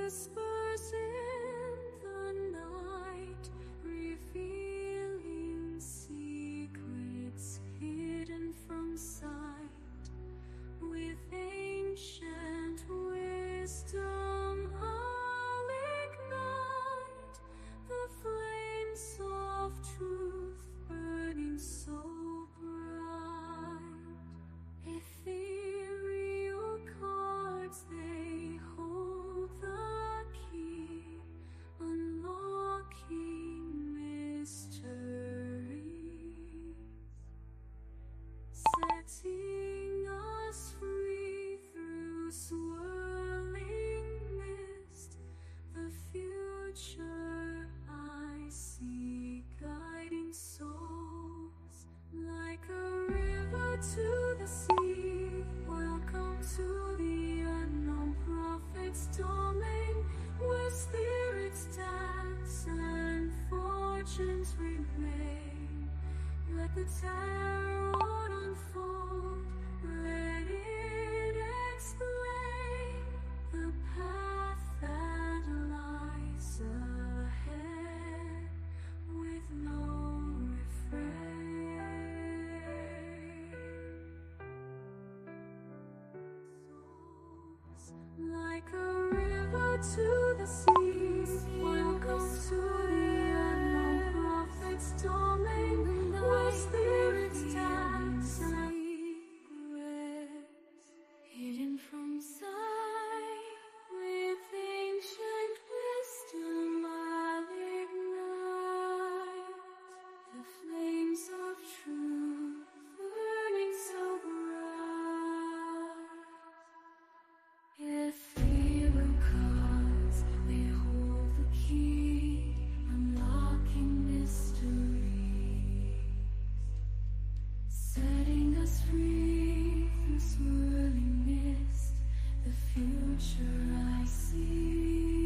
whispers in the night, revealing secrets hidden from sight. With ancient wisdom I'll ignite the flames of truth burning so bright. Ethereal cards, they hold the key, unlocking mysteries, setting us free through swirling mist. The future I see, guiding souls like a river to the sea. Welcome to the unknown prophet's domain, where spirits dance and fortunes remain. Let the tarot unfold, let it explain the path that lies ahead with no refrain. Souls like a river to the seas, welcome to the unknown prophet's domain, where spirits dance and secrets hidden from sight. With ancient wisdom I'll ignite the flames of truth burning so bright. Ethereal cards, they hold the key, unlocking mysteries, setting us free through swirling mist. The future I see,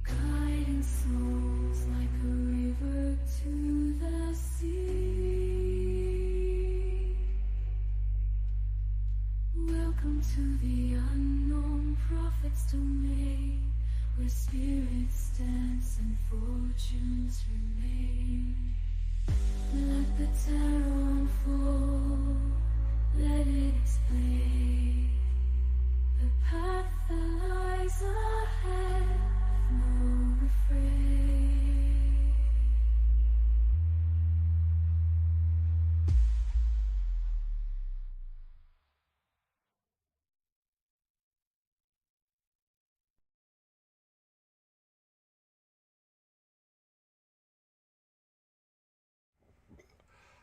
guiding souls like a river to the sea. Welcome to the unknown prophet's domain, where spirits dance and fortunes remain. Let the tarot unfold, let it explain the path that lies ahead with no refrain.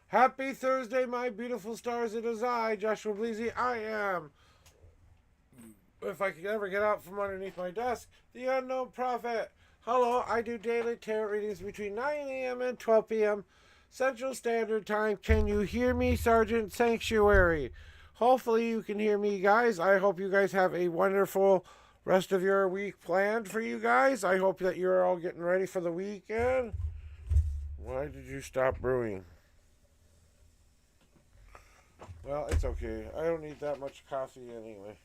Happy Thursday, my beautiful stars. It is I, Joshua Bleasy. I am, if I could ever get out from underneath my desk, the unknown prophet. Hello, I do daily tarot readings between 9 a.m. and 12 p.m. Central Standard Time. Can you hear me, Sergeant Sanctuary? Hopefully you can hear me, guys. I hope you guys have a wonderful rest of your week planned for you guys. I hope that you're all getting ready for the weekend. Why did you stop brewing? Well, it's okay. I don't need that much coffee anyway.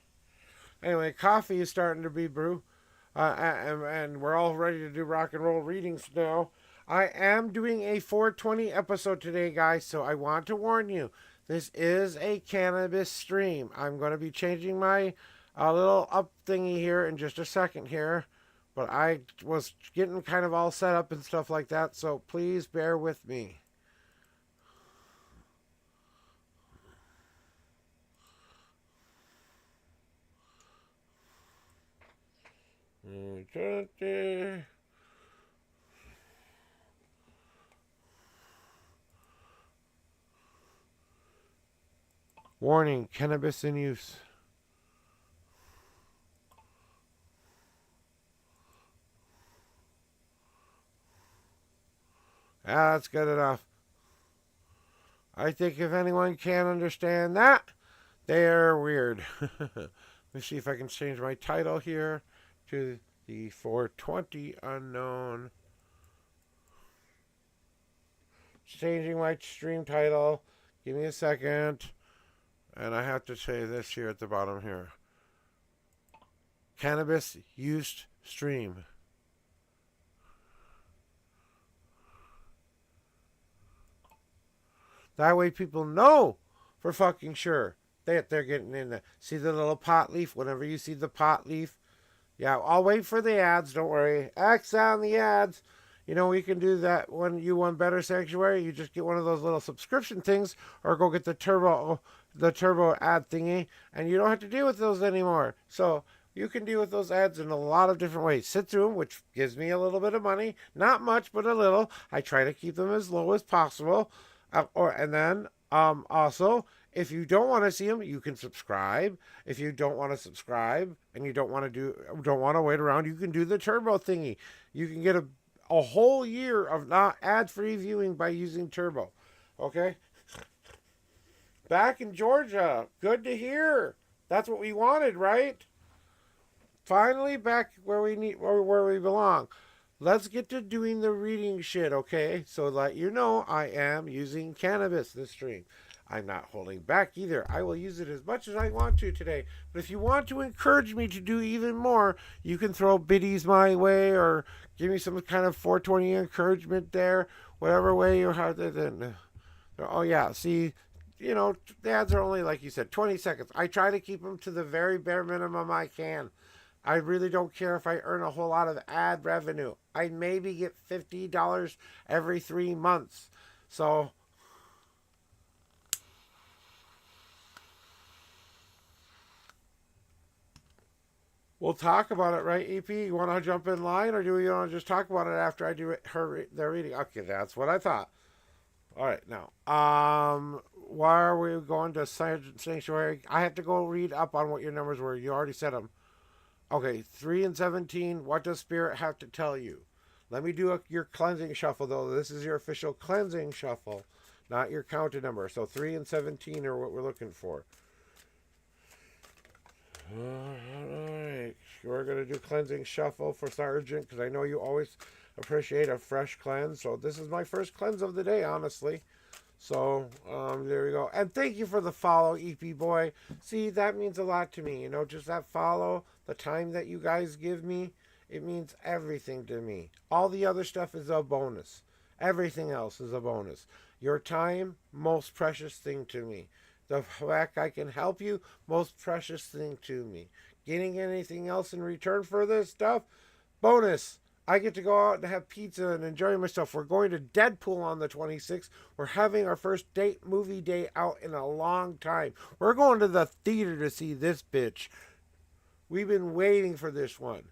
Anyway, coffee is starting to be brewed. And we're all ready to do rock and roll readings now. I am doing a 420 episode today, guys, so I want to warn you. This is a cannabis stream. I'm going to be changing my little up thingy here in just a second here. But I was getting kind of all set up and stuff like that, so please bear with me. Warning, cannabis in use. That's good enough. I think if anyone can't understand that, they're weird. Let me see if I can change my title here to the 420 unknown. Changing my stream title. Give me a second. And I have to say this here at the bottom here. cannabis use stream. That way people know for fucking sure that they're getting in there. See the little pot leaf? Whenever you see the pot leaf, yeah, I'll wait for the ads. Don't worry. X on the ads. You know, we can do that when you want Better Sanctuary. You just get one of those little subscription things or go get the turbo ad thingy, and you don't have to deal with those anymore. So you can deal with those ads in a lot of different ways. Sit through them, which gives me a little bit of money. Not much, but a little. I try to keep them as low as possible. Also, if you don't want to see them, you can subscribe. If you don't want to subscribe and you don't want to wait around, you can do the turbo thingy. You can get a whole year of not ad-free viewing by using turbo. Okay? Back in Georgia. Good to hear. That's what we wanted, right? Finally back where we belong. Let's get to doing the reading shit, okay? So let you know, I am using cannabis this stream. I'm not holding back either. I will use it as much as I want to today. But if you want to encourage me to do even more, you can throw biddies my way or give me some kind of 420 encouragement there. Whatever way you're hard. Oh, yeah. See, you know, the ads are only, like you said, 20 seconds. I try to keep them to the very bare minimum I can. I really don't care if I earn a whole lot of ad revenue. I maybe get $50 every 3 months. So we'll talk about it, right, EP? You want to jump in line, or do you want to just talk about it after I do their reading? Okay, that's what I thought. All right, now, why are we going to Sanctuary? I have to go read up on what your numbers were. You already said them. Okay, 3 and 17. What does Spirit have to tell you? Let me do your cleansing shuffle, though. This is your official cleansing shuffle, not your counted number. So 3 and 17 are what we're looking for. Alright, we're going to do cleansing shuffle for Sergeant, because I know you always appreciate a fresh cleanse. So this is my first cleanse of the day, honestly. So there we go. And thank you for the follow, EP Boy. See, that means a lot to me. You know, just that follow, the time that you guys give me, it means everything to me. All the other stuff is a bonus. Everything else is a bonus. Your time, most precious thing to me. The fact I can help you, most precious thing to me. Getting anything else in return for this stuff, bonus. I get to go out and have pizza and enjoy myself. We're going to Deadpool on the 26th. We're having our first movie day out in a long time. We're going to the theater to see this bitch. We've been waiting for this one.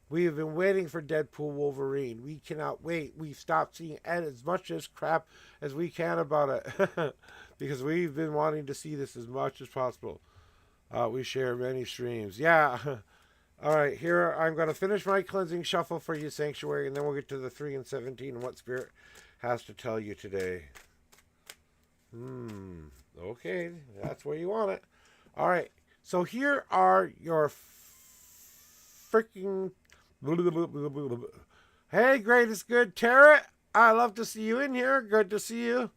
We have been waiting for Deadpool Wolverine. We cannot wait. We've stopped seeing as much as crap as we can about it. Because we've been wanting to see this as much as possible. We share many streams. Yeah. All right, here I'm going to finish my cleansing shuffle for you, Sanctuary, and then we'll get to the 3 and 17 and what Spirit has to tell you today. Okay, that's where you want it. All right, so here are your freaking... Hey, greatest good Tarot. I love to see you in here. Good to see you.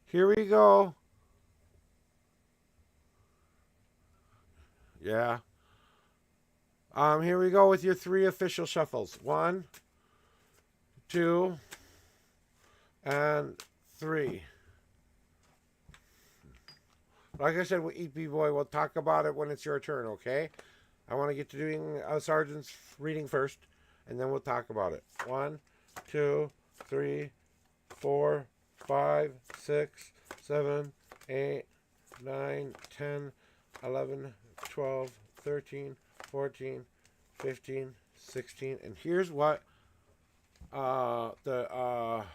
Here we go. Yeah. Here we go with your 3 official shuffles. 1, 2, and 3. Like I said with EP Boy, we'll talk about it when it's your turn, okay? I want to get to doing Sergeant's reading first, and then we'll talk about it. 1, 2, 3, 4, 5, 6, 7, 8, 9, 10, 11, 12, 13, 14, 15, 16. And here's what the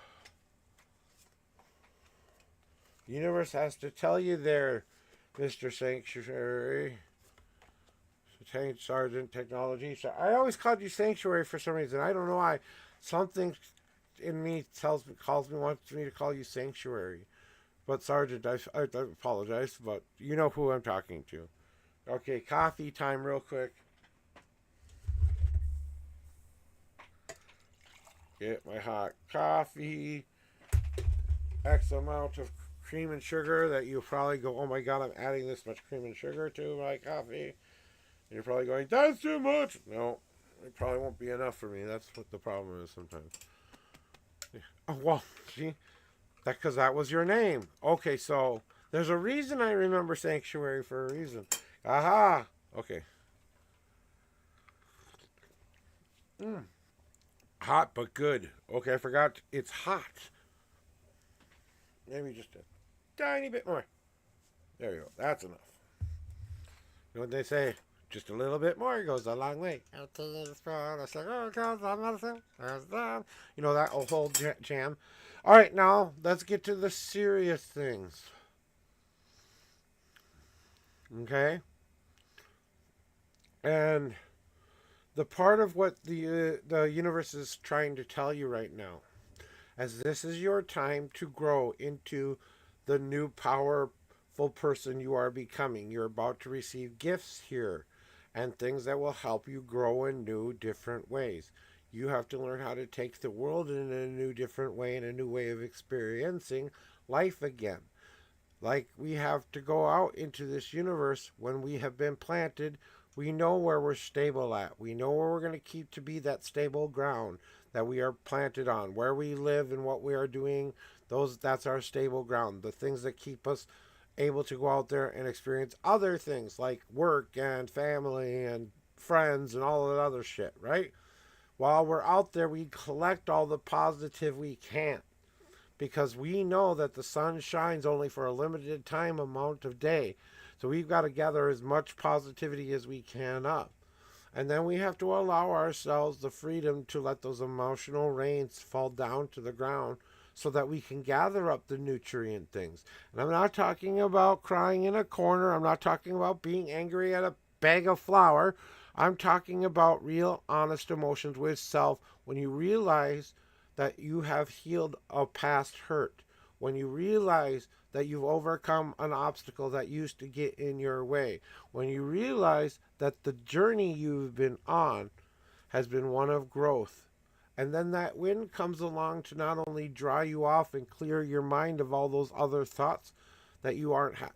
universe has to tell you there, Mr. Sanctuary. Sergeant Technology. So I always called you Sanctuary for some reason. I don't know why. Something in me wants me to call you Sanctuary. But Sergeant, I apologize, but you know who I'm talking to. Okay, coffee time real quick. Get my hot coffee. X amount of cream and sugar that you probably go, oh my god, I'm adding this much cream and sugar to my coffee. And you're probably going, that's too much. No, it probably won't be enough for me. That's what the problem is sometimes. Oh, well, see, because that was your name. Okay, so there's a reason I remember sanctuary for a reason. Aha. Okay. Hot but good. Okay, I forgot. It's hot. Maybe just a tiny bit more. There you go. That's enough. You know what they say? Just a little bit more goes a long way. You know that whole jam. All right, now let's get to the serious things. Okay? And the part of what the universe is trying to tell you right now, as this is your time to grow into the new powerful person you are becoming. You're about to receive gifts here and things that will help you grow in new, different ways. You have to learn how to take the world in a new, different way, in a new way of experiencing life again. Like we have to go out into this universe when we have been planted. We know where we're stable at. We know where we're going to keep to be that stable ground that we are planted on. Where we live and what we are doing, that's our stable ground. The things that keep us able to go out there and experience other things like work and family and friends and all that other shit, right? While we're out there, we collect all the positive we can, because we know that the sun shines only for a limited time amount of day. So we've got to gather as much positivity as we can up. And then we have to allow ourselves the freedom to let those emotional rains fall down to the ground so that we can gather up the nutrient things. And I'm not talking about crying in a corner. I'm not talking about being angry at a bag of flour. I'm talking about real, honest emotions with self when you realize that you have healed a past hurt. When you realize that you've overcome an obstacle that used to get in your way. When you realize that the journey you've been on has been one of growth. And then that wind comes along to not only dry you off and clear your mind of all those other thoughts that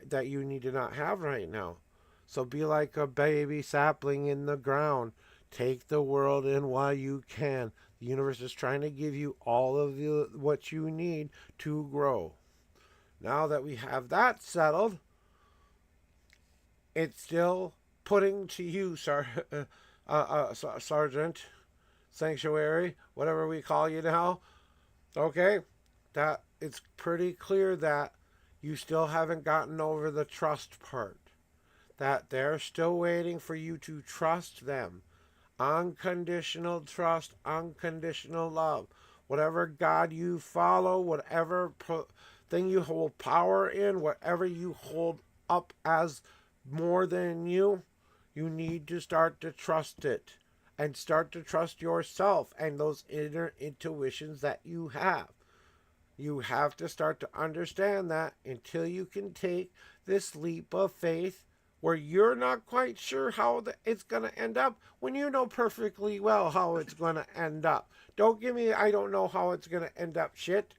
that you need to not have right now. So be like a baby sapling in the ground. Take the world in while you can. The universe is trying to give you all of what you need to grow. Now that we have that settled, it's still putting to you, Sergeant, Sanctuary, whatever we call you now. Okay, that it's pretty clear that you still haven't gotten over the trust part. That they're still waiting for you to trust them. Unconditional trust, unconditional love. Whatever God you follow, whatever thing you hold power in, whatever you hold up as more than you, you need to start to trust it. And start to trust yourself and those inner intuitions that you have. You have to start to understand that until you can take this leap of faith where you're not quite sure how it's going to end up when you know perfectly well how it's going to end up. Don't give me, I don't know how it's going to end up shit.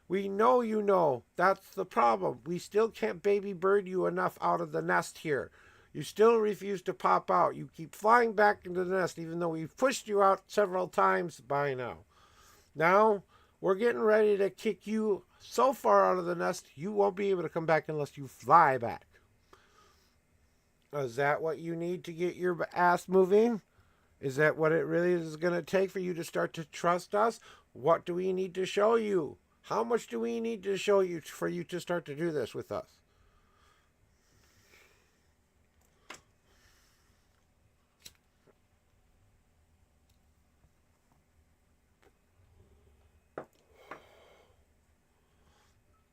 We know you know. That's the problem. We still can't baby bird you enough out of the nest here. You still refuse to pop out. You keep flying back into the nest even though we've pushed you out several times by now. Now, we're getting ready to kick you so far out of the nest you won't be able to come back unless you fly back. Is that what you need to get your ass moving? Is that what it really is going to take for you to start to trust us? What do we need to show you? How much do we need to show you for you to start to do this with us?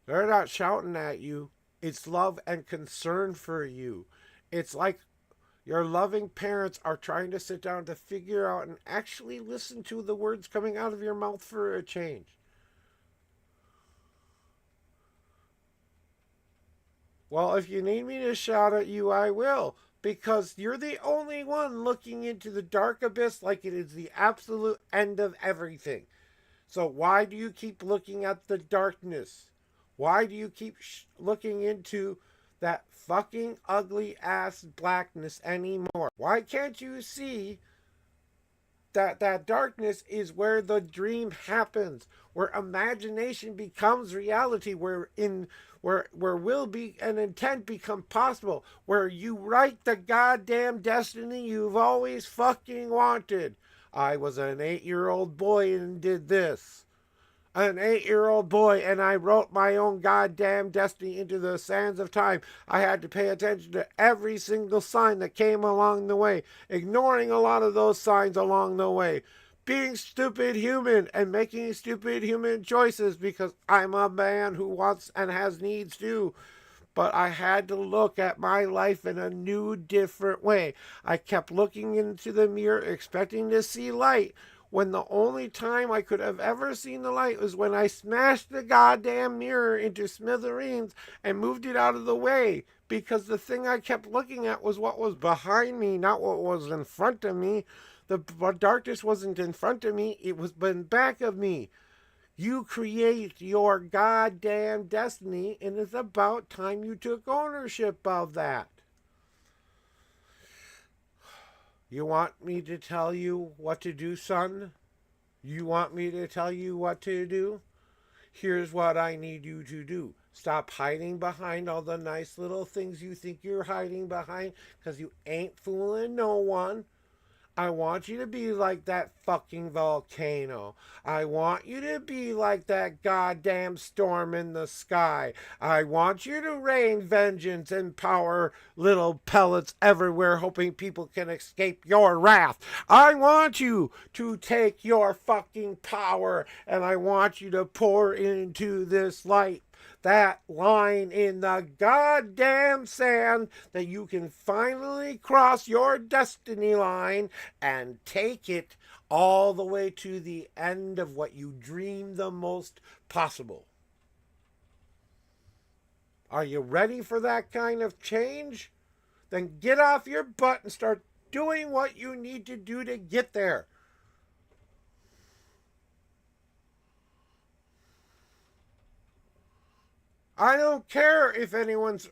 They're not shouting at you. It's love and concern for you. It's like your loving parents are trying to sit down to figure out and actually listen to the words coming out of your mouth for a change. Well, if you need me to shout at you, I will. Because you're the only one looking into the dark abyss like it is the absolute end of everything. So why do you keep looking at the darkness? Why do you keep looking into that fucking ugly ass blackness anymore? Why can't you see that darkness is where the dream happens, where imagination becomes reality, where will be and intent become possible, where you write the goddamn destiny you've always fucking wanted. I was an 8-year-old boy and did this. An 8-year-old boy, and I wrote my own goddamn destiny into the sands of time. I had to pay attention to every single sign that came along the way, ignoring a lot of those signs along the way. Being stupid human and making stupid human choices because I'm a man who wants and has needs too. But I had to look at my life in a new, different way. I kept looking into the mirror, expecting to see light, when the only time I could have ever seen the light was when I smashed the goddamn mirror into smithereens and moved it out of the way. Because the thing I kept looking at was what was behind me, not what was in front of me. The darkness wasn't in front of me, it was in back of me. You create your goddamn destiny, and it's about time you took ownership of that. You want me to tell you what to do, son? You want me to tell you what to do? Here's what I need you to do. Stop hiding behind all the nice little things you think you're hiding behind, because you ain't fooling no one. I want you to be like that fucking volcano. I want you to be like that goddamn storm in the sky. I want you to rain vengeance and power little pellets everywhere, hoping people can escape your wrath. I want you to take your fucking power and I want you to pour into this light that line in the goddamn sand that you can finally cross your destiny line and take it all the way to the end of what you dream the most possible. Are you ready for that kind of change? Then get off your butt and start doing what you need to do to get there. I don't care if anyone's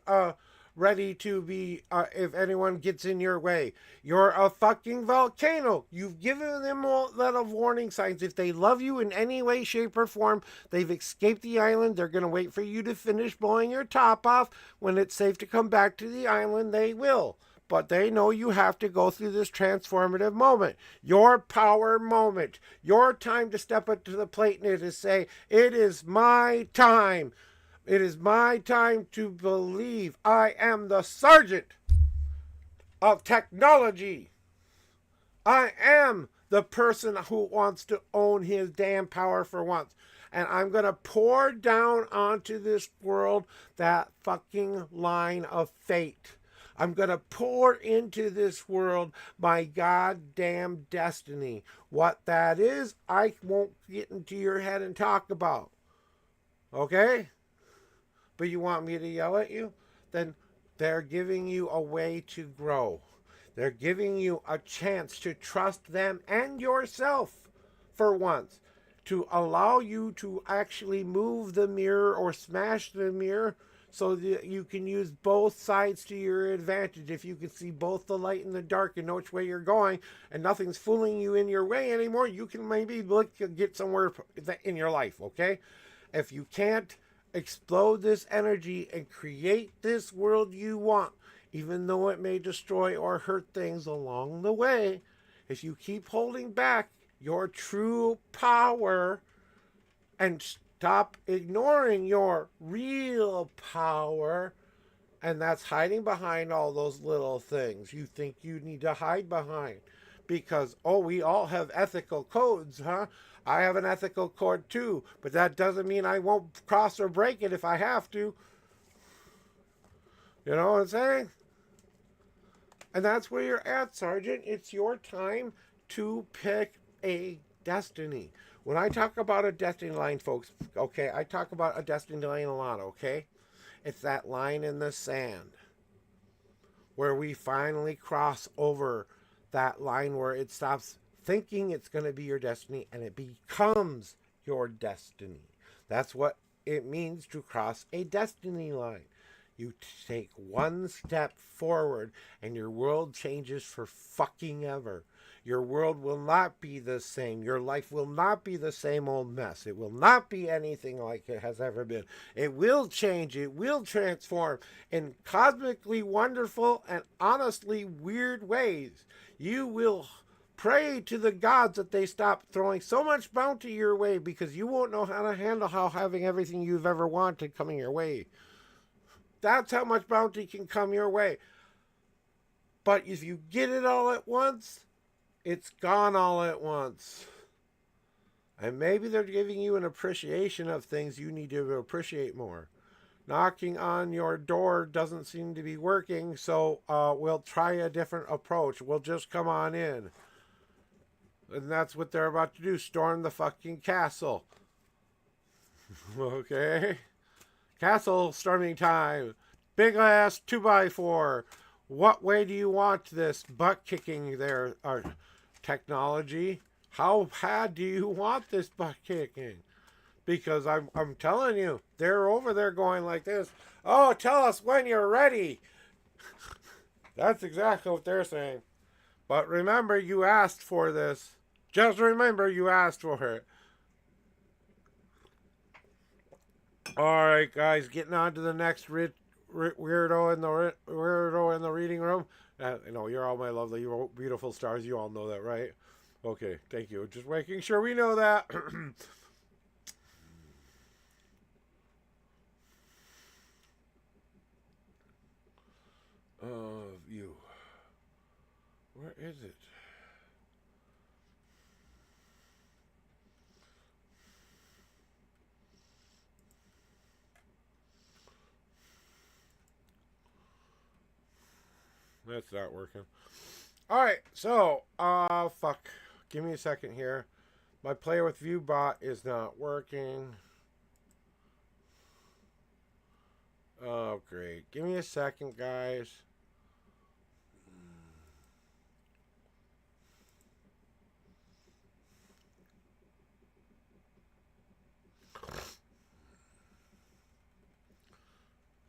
ready to be, if anyone gets in your way. You're a fucking volcano. You've given them a lot of warning signs. If they love you in any way, shape, or form, they've escaped the island. They're going to wait for you to finish blowing your top off. When it's safe to come back to the island, they will. But they know you have to go through this transformative moment. Your power moment. Your time to step up to the plate and to say, it is my time. It is my time to believe I am the sergeant of technology. I am the person who wants to own his damn power for once. And I'm going to pour down onto this world that fucking line of fate. I'm going to pour into this world my goddamn destiny. What that is, I won't get into your head and talk about. Okay? But you want me to yell at you? Then they're giving you a way to grow. They're giving you a chance to trust them and yourself for once. To allow you to actually move the mirror or smash the mirror so that you can use both sides to your advantage. If you can see both the light and the dark and know which way you're going and nothing's fooling you in your way anymore, you can maybe get somewhere in your life, okay? If you can't, explode this energy and create this world you want, even though it may destroy or hurt things along the way. If you keep holding back your true power and stop ignoring your real power, and that's hiding behind all those little things you think you need to hide behind. Because, oh, we all have ethical codes, huh? I have an ethical code too, but that doesn't mean I won't cross or break it if I have to. You know what I'm saying? And that's where you're at, Sergeant. It's your time to pick a destiny. When I talk about a destiny line, folks, okay, I talk about a destiny line a lot, okay? It's that line in the sand where we finally cross over that line where it stops thinking it's going to be your destiny and it becomes your destiny. That's what It means to cross a destiny line. You take one step forward and your world changes for fucking ever. Your world will not be the same. Your life will not be the same old mess. It will not be anything like it has ever been. It will change. It will transform in cosmically wonderful and honestly weird ways. You will pray to the gods that they stop throwing so much bounty your way, because you won't know how to handle having everything you've ever wanted coming your way. That's how much bounty can come your way. But if you get it all at once, it's gone all at once. And maybe they're giving you an appreciation of things you need to appreciate more. Knocking on your door doesn't seem to be working, so we'll try a different approach. We'll just come on in. And that's what they're about to do. Storm the fucking castle. Okay? Castle storming time. Big ass 2x4. What way do you want this butt kicking there? Technology? How bad do you want this butt kicking? Because I'm telling you, they're over there going like this. Oh, tell us when you're ready. That's exactly what they're saying. But remember, you asked for this. Just remember, you asked for it. Alright, guys, getting on to the next weirdo in the reading room. You're all my lovely, beautiful stars. You all know that, right? Okay, thank you. Just making sure we know that. You. Where is it? That's not working. Alright, so, fuck. Give me a second here. My Player with View bot is not working. Oh, great. Give me a second, guys.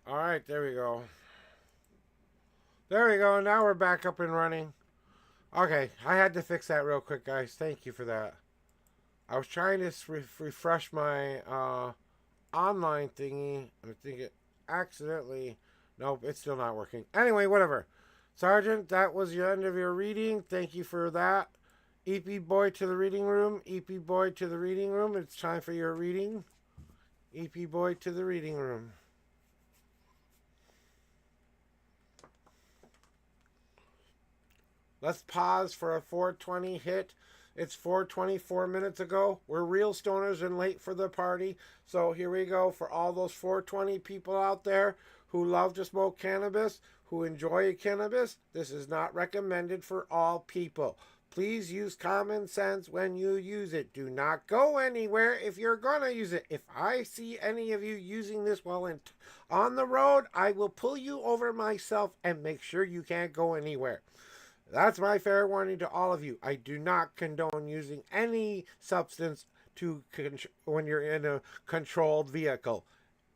Alright, there we go. There we go. Now we're back up and running. Okay, I had to fix that real quick, guys. Thank you for that. I was trying to refresh my online thingy. I think it accidentally... Nope, it's still not working. Anyway, whatever. Sergeant, that was the end of your reading. Thank you for that. EP boy to the reading room. EP boy to the reading room. It's time for your reading. EP boy to the reading room. Let's pause for a 420 hit. It's 4:24 minutes ago. We're real stoners and late for the party. So here we go for all those 420 people out there who love to smoke cannabis, who enjoy cannabis. This is not recommended for all people. Please use common sense when you use it. Do not go anywhere if you're going to use it. If I see any of you using this while on the road, I will pull you over myself and make sure you can't go anywhere. That's my fair warning to all of you. I do not condone using any substance when you're in a controlled vehicle.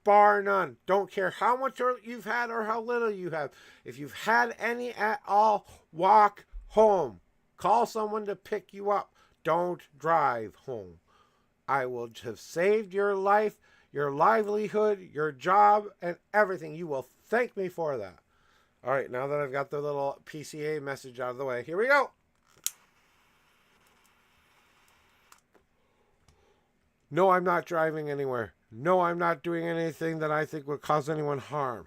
Bar none. Don't care how much you've had or how little you have. If you've had any at all, walk home. Call someone to pick you up. Don't drive home. I will have saved your life, your livelihood, your job, and everything. You will thank me for that. All right, now that I've got the little PCA message out of the way, here we go. No, I'm not driving anywhere. No, I'm not doing anything that I think would cause anyone harm.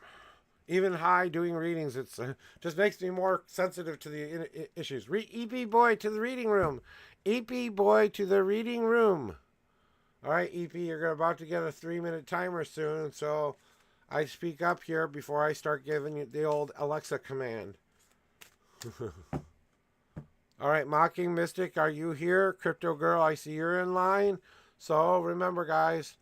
Even high doing readings, it's just makes me more sensitive to the issues. EP boy to the reading room. EP boy to the reading room. All right, EP, you're about to get a 3-minute timer soon, so I speak up here before I start giving you the old Alexa command. All right, Mocking Mystic, are you here? Crypto Girl, I see you're in line. So remember, guys,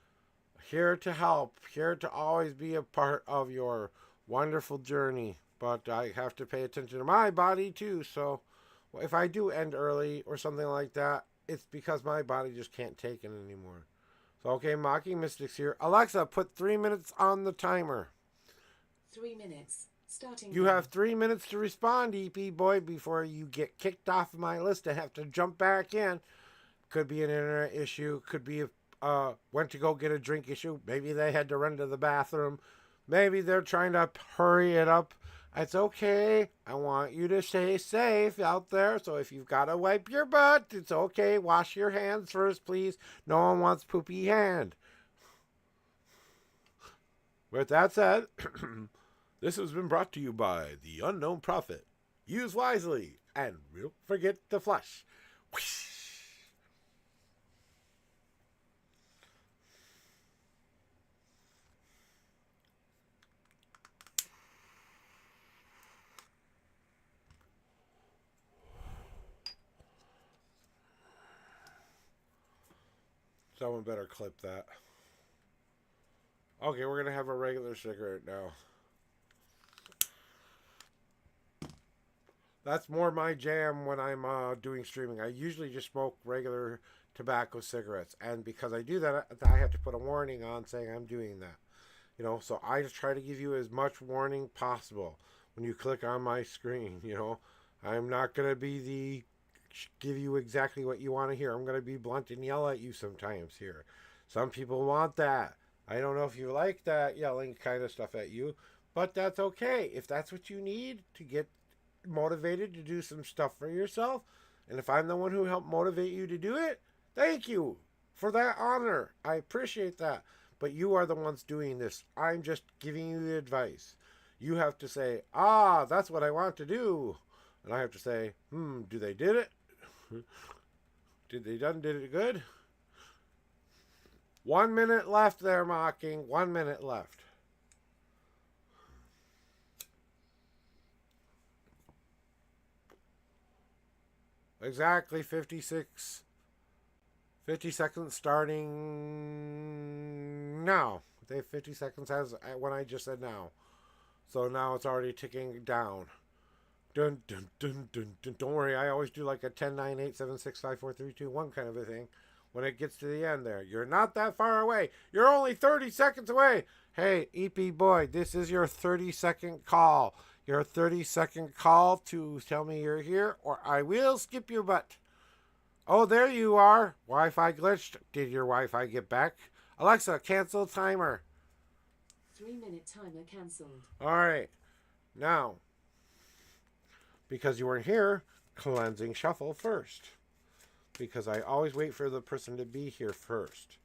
here to help, here to always be a part of your wonderful journey. But I have to pay attention to my body too. So if I do end early or something like that, it's because my body just can't take it anymore. So, okay, Mocking Mystics here. Alexa, put 3 minutes on the timer. 3 minutes. Starting. You have 3 minutes to respond, EP boy, before you get kicked off of my list and have to jump back in. Could be an internet issue. Could be went to go get a drink issue. Maybe they had to run to the bathroom. Maybe they're trying to hurry it up. It's okay. I want you to stay safe out there. So if you've got to wipe your butt, it's okay. Wash your hands first, please. No one wants poopy hand. With that said, this has been brought to you by the Unknown Prophet. Use wisely and don't forget to flush. Whoosh. Someone better clip that. Okay, we're going to have a regular cigarette now. That's more my jam when I'm doing streaming. I usually just smoke regular tobacco cigarettes. And because I do that, I have to put a warning on saying I'm doing that. You know, so I just try to give you as much warning possible when you click on my screen, you know. I'm not going to be give you exactly what you want to hear. I'm going to be blunt and yell at you sometimes here. Some people want that. I don't know if you like that yelling kind of stuff at you, but that's okay. If that's what you need to get motivated to do some stuff for yourself, and if I'm the one who helped motivate you to do it, thank you for that honor. I appreciate that. But you are the ones doing this. I'm just giving you the advice. You have to say, that's what I want to do. And I have to say, do they did it? Did it good? 1 minute left there, Mocking. 1 minute left. Exactly 50 seconds starting now. They have 50 seconds as when I just said now. So now it's already ticking down. Dun, dun, dun, dun, dun. Don't worry, I always do like a 10, 9, 8, 7, 6, 5, 4, 3, 2, 1 kind of a thing when it gets to the end there. You're not that far away. You're only 30 seconds away. Hey, EP boy, this is your 30-second call. Your 30-second call to tell me you're here, or I will skip your butt. Oh, there you are. Wi-Fi glitched. Did your Wi-Fi get back? Alexa, cancel timer. 3-minute timer cancelled. All right. Now, because you weren't here, cleansing shuffle first. Because I always wait for the person to be here first.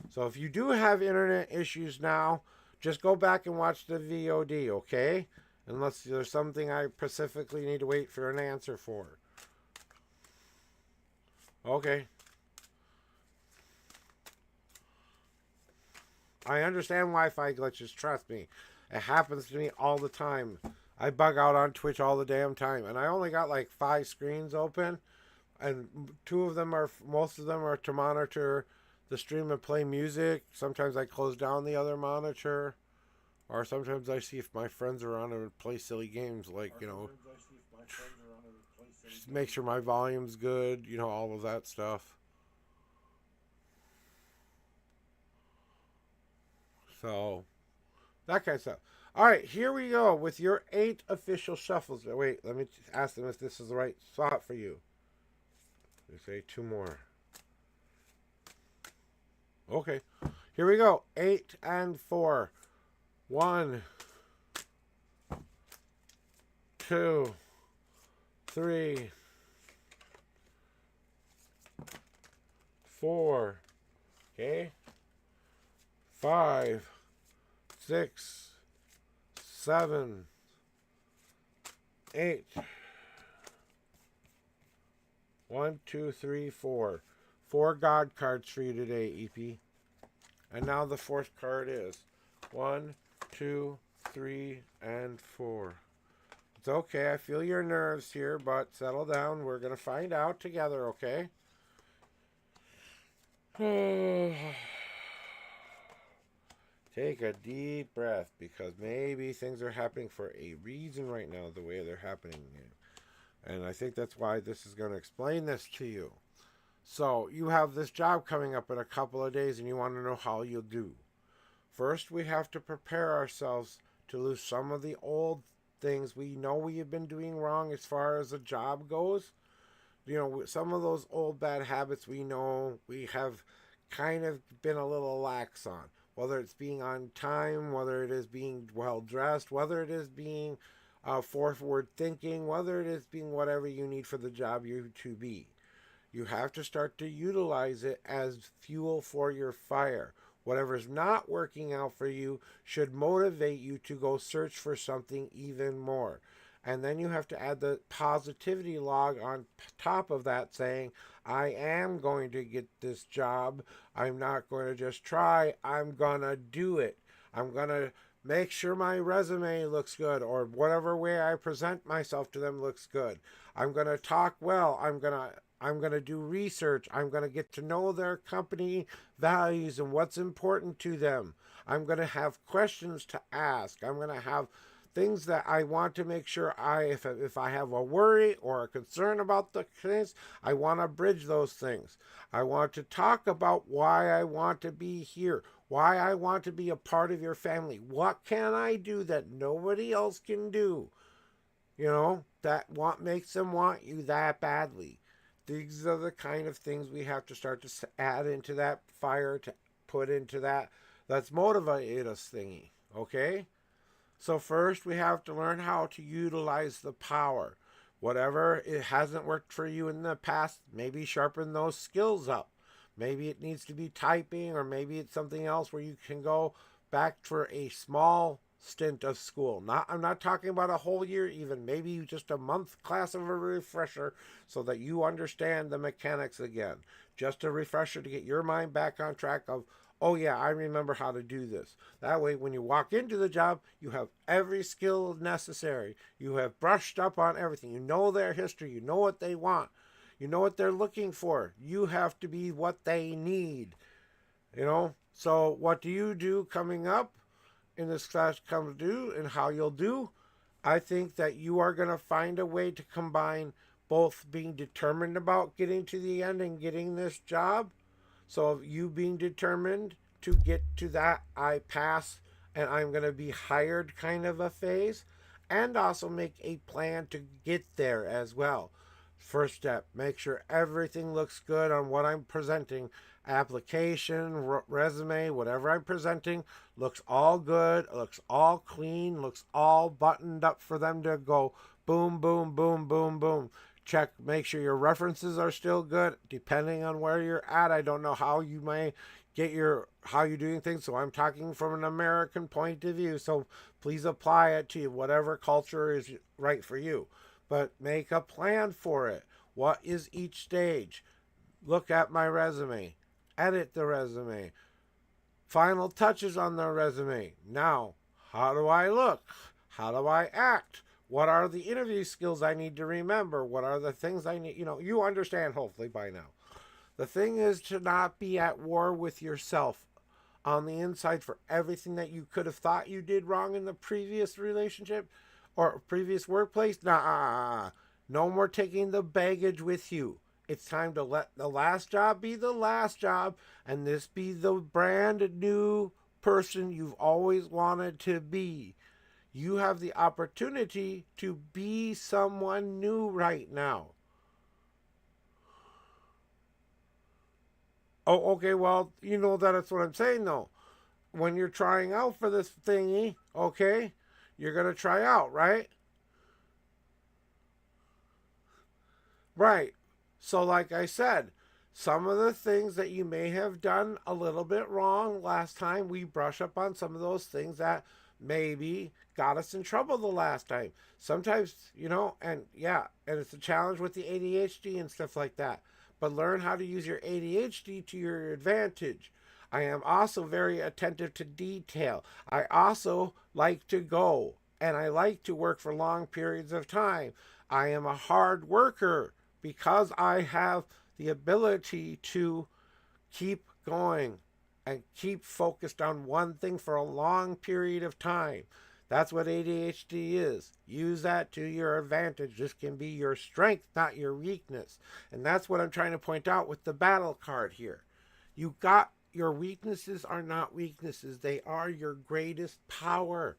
So if you do have internet issues now, just go back and watch the VOD, okay? Unless there's something I specifically need to wait for an answer for. Okay. I understand Wi-Fi glitches, trust me. It happens to me all the time. I bug out on Twitch all the damn time. And I only got like 5 screens open. And most of them are to monitor the stream and play music. Sometimes I close down the other monitor. Or sometimes I see if my friends are on and play silly games. Like, just make sure my volume's good. You know, all of that stuff. So, that kind of stuff. All right, here we go with your 8 official shuffles. Wait, let me ask them if this is the right spot for you. They say 2 more. Okay, here we go. 8 and 4. 1, 2, 3, 4. Okay. 5, 6, 7, 8. 1, 2, 3, 4. 4 God cards for you today, EP. And now the 4th card is 1, 2, 3, and 4. It's okay. I feel your nerves here, but settle down. We're going to find out together, okay? Take a deep breath, because maybe things are happening for a reason right now, the way they're happening. And I think that's why this is going to explain this to you. So you have this job coming up in a couple of days and you want to know how you'll do. First, we have to prepare ourselves to lose some of the old things we know we have been doing wrong as far as a job goes. Some of those old bad habits we know we have kind of been a little lax on. Whether it's being on time, whether it is being well dressed, whether it is being forward thinking, whether it is being whatever you need for the job you to be. You have to start to utilize it as fuel for your fire. Whatever's not working out for you should motivate you to go search for something even more. And then you have to add the positivity log on top of that saying, I am going to get this job. I'm not going to just try. I'm going to do it. I'm going to make sure my resume looks good, or whatever way I present myself to them looks good. I'm going to talk well. I'm going to do research. I'm going to get to know their company values and what's important to them. I'm going to have questions to ask. I'm going to have things that I want to make sure if I have a worry or a concern about the things, I want to bridge those things. I want to talk about why I want to be here, why I want to be a part of your family. What can I do that nobody else can do? That makes them want you that badly. These are the kind of things we have to start to add into that fire, to put into that's motivated us thingy, okay? So first we have to learn how to utilize the power. Whatever it hasn't worked for you in the past, maybe sharpen those skills up. Maybe it needs to be typing, or maybe it's something else where you can go back for a small stint of school. I'm not talking about a whole year even, maybe just a month class of a refresher so that you understand the mechanics again. Just a refresher to get your mind back on track of, oh yeah, I remember how to do this. That way when you walk into the job, you have every skill necessary. You have brushed up on everything. You know their history. You know what they want. You know what they're looking for. You have to be what they need. So what do you do coming up in this class come to do and how you'll do? I think that you are going to find a way to combine both being determined about getting to the end and getting this job. So you being determined to get to that I pass and I'm going to be hired kind of a phase, and also make a plan to get there as well. First step, make sure everything looks good on what I'm presenting. Application, resume, whatever I'm presenting looks all good, looks all clean, looks all buttoned up for them to go boom, boom, boom, boom, boom. Check, make sure your references are still good. Depending on where you're at, I don't know how you may get how you're doing things. So I'm talking from an American point of view. So please apply it to whatever culture is right for you. But make a plan for it. What is each stage? Look at my resume. Edit the resume. Final touches on the resume. Now, how do I look? How do I act? What are the interview skills I need to remember? What are the things I need? You understand hopefully by now. The thing is to not be at war with yourself on the inside for everything that you could have thought you did wrong in the previous relationship or previous workplace. Nah, no more taking the baggage with you. It's time to let the last job be the last job, and this be the brand new person you've always wanted to be. You have the opportunity to be someone new right now. Oh, okay, well, that's what I'm saying, though. When you're trying out for this thingy, okay, you're going to try out, right? Right. So, like I said, some of the things that you may have done a little bit wrong last time, we brush up on some of those things that maybe got us in trouble the last time. Sometimes, and it's a challenge with the ADHD and stuff like that. But learn how to use your ADHD to your advantage. I am also very attentive to detail. I also like to go, and I like to work for long periods of time. I am a hard worker because I have the ability to keep going and keep focused on one thing for a long period of time. That's what ADHD is. Use that to your advantage. This can be your strength, not your weakness. And that's what I'm trying to point out with the battle card here. You got your weaknesses are not weaknesses. They are your greatest power.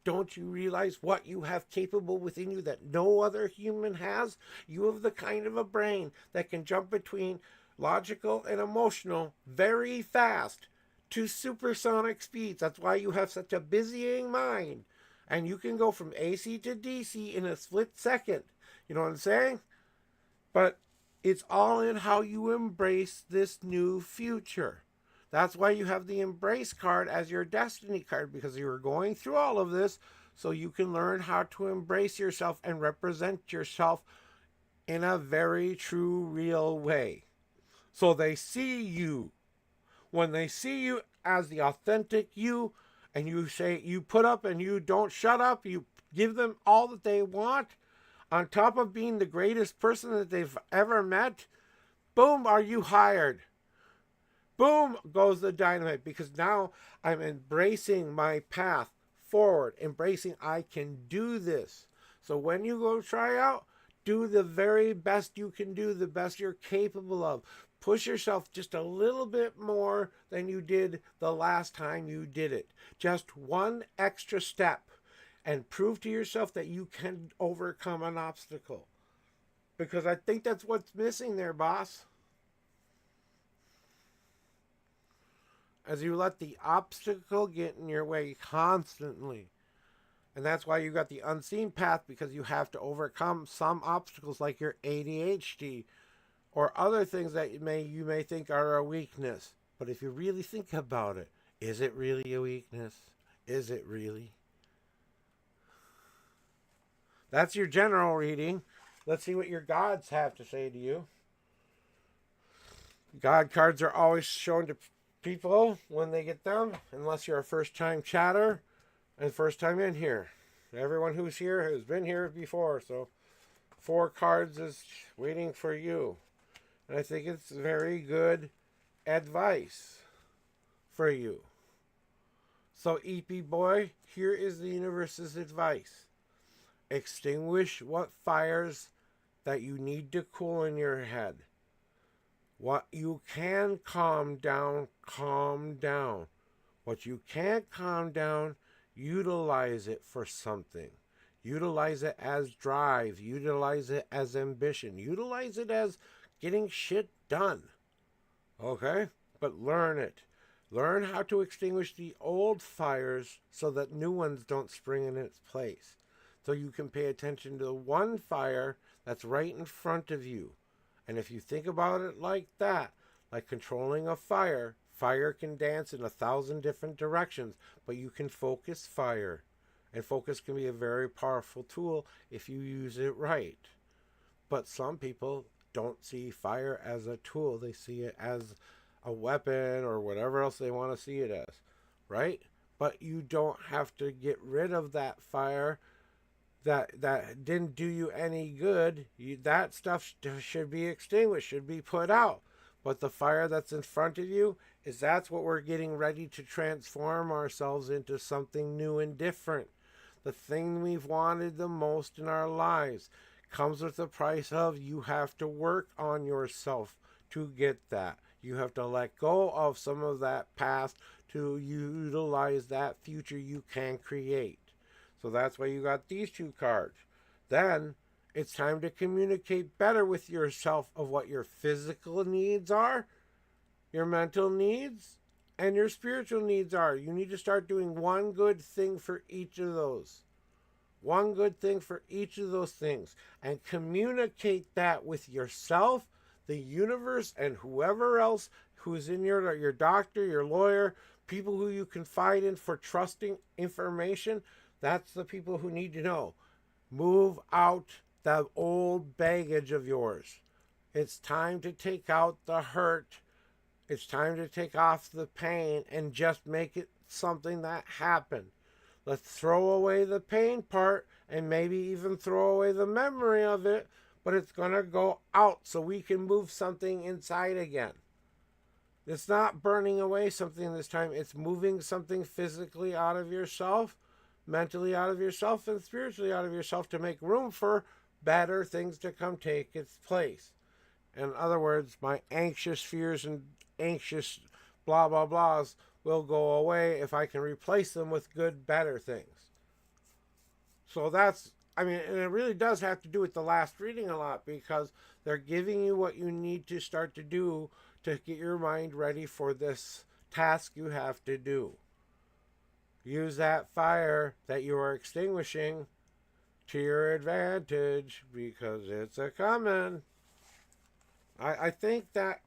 Don't you realize what you have capable within you that no other human has? You have the kind of a brain that can jump between logical and emotional very fast to supersonic speeds. That's why you have such a busying mind. And you can go from AC to DC in a split second. You know what I'm saying? But it's all in how you embrace this new future. That's why you have the Embrace card as your Destiny card, because you're going through all of this so you can learn how to embrace yourself and represent yourself in a very true, real way. So they see you. When they see you as the authentic you, and you say, you put up and you don't shut up, you give them all that they want, on top of being the greatest person that they've ever met, boom, are you hired? Boom goes the dynamite, because now I'm embracing my path forward, embracing I can do this. So when you go try out, do the very best you can do, the best you're capable of. Push yourself just a little bit more than you did the last time you did it. Just one extra step, and prove to yourself that you can overcome an obstacle. Because I think that's what's missing there, boss. As you let the obstacle get in your way constantly. And that's why you got the unseen path, because you have to overcome some obstacles like your ADHD or other things that you may think are a weakness. But if you really think about it, is it really a weakness? Is it really? That's your general reading. Let's see what your gods have to say to you. God cards are always shown to people when they get them, unless you're a first-time chatter and first time in here. Everyone who's here has been here before, so 4 cards is waiting for you. And I think it's very good advice for you. So EP boy, here is the universe's advice. Extinguish what fires that you need to cool in your head. What you can calm down, calm down. What you can't calm down, utilize it for something. Utilize it as drive. Utilize it as ambition. Utilize it as getting shit done. Okay? But learn it. Learn how to extinguish the old fires so that new ones don't spring in its place. So you can pay attention to the one fire that's right in front of you. And if you think about it like that, like controlling a fire, fire can dance in 1,000 different directions, but you can focus fire. And focus can be a very powerful tool if you use it right. But some people don't see fire as a tool. They see it as a weapon or whatever else they want to see it as, right? But you don't have to get rid of that fire that didn't do you any good. That stuff should be extinguished, should be put out. But the fire that's in front of you, that's what we're getting ready to transform ourselves into, something new and different. The thing we've wanted the most in our lives comes with the price of you have to work on yourself to get that. You have to let go of some of that past to utilize that future you can create. So that's why you got these 2 cards. Then it's time to communicate better with yourself of what your physical needs are, your mental needs, and your spiritual needs are. You need to start doing one good thing for each of those. One good thing for each of those things. And communicate that with yourself, the universe, and whoever else who's in your doctor, your lawyer, people who you confide in for trusting information. That's the people who need to know. Move out that old baggage of yours. It's time to take out the hurt. It's time to take off the pain and just make it something that happened. Let's throw away the pain part and maybe even throw away the memory of it, but it's going to go out so we can move something inside again. It's not burning away something this time. It's moving something physically out of yourself mentally out of yourself and spiritually out of yourself to make room for better things to come take its place. In other words, my anxious fears and anxious blah blah blahs will go away if I can replace them with good, better things. So that's, I mean, and it really does have to do with the last reading a lot, because they're giving you what you need to start to do to get your mind ready for this task you have to do. Use that fire that you are extinguishing to your advantage, because it's a coming. I think that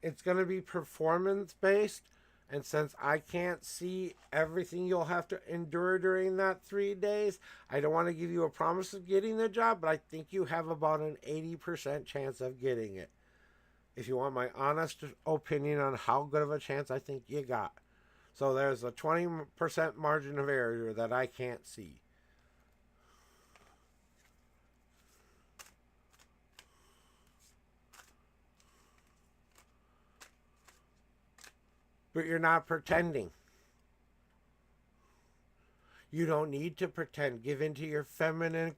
it's going to be performance based, and since I can't see everything you'll have to endure during that 3 days, I don't want to give you a promise of getting the job, but I think you have about an 80% chance of getting it. If you want my honest opinion on how good of a chance I think you got. So there's a 20% margin of error that I can't see. But you're not pretending. You don't need to pretend. Give in to your feminine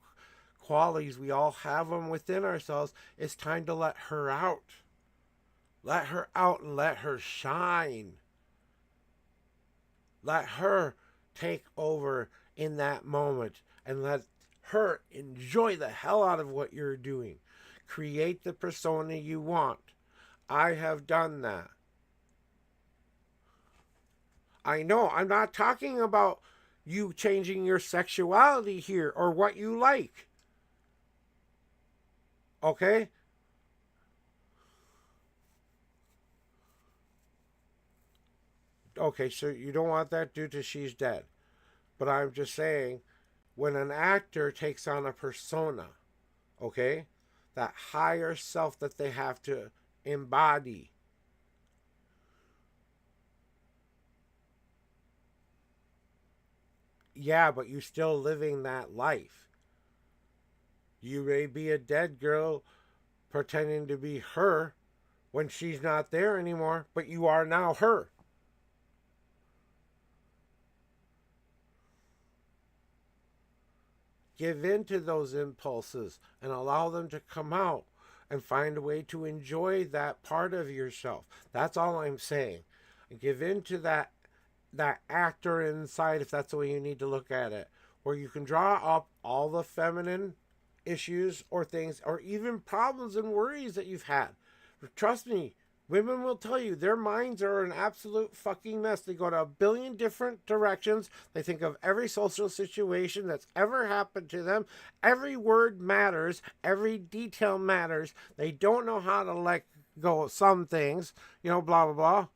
qualities. We all have them within ourselves. It's time to let her out. Let her out and let her shine. Let her take over in that moment and let her enjoy the hell out of what you're doing. Create the persona you want. I have done that. I know, I'm not talking about you changing your sexuality here or what you like. Okay? Okay, so you don't want that due to she's dead. But I'm just saying, when an actor takes on a persona, okay, that higher self that they have to embody, yeah, but you're still living that life. You may be a dead girl pretending to be her when she's not there anymore, but you are now her. Give in to those impulses and allow them to come out and find a way to enjoy that part of yourself. That's all I'm saying. Give in to that actor inside, if that's the way you need to look at it, where you can draw up all the feminine issues or things or even problems and worries that you've had. Trust me, women will tell you their minds are an absolute fucking mess. They go to a billion different directions. They think of every social situation that's ever happened to them. Every word matters. Every detail matters. They don't know how to let go of some things, blah, blah, blah.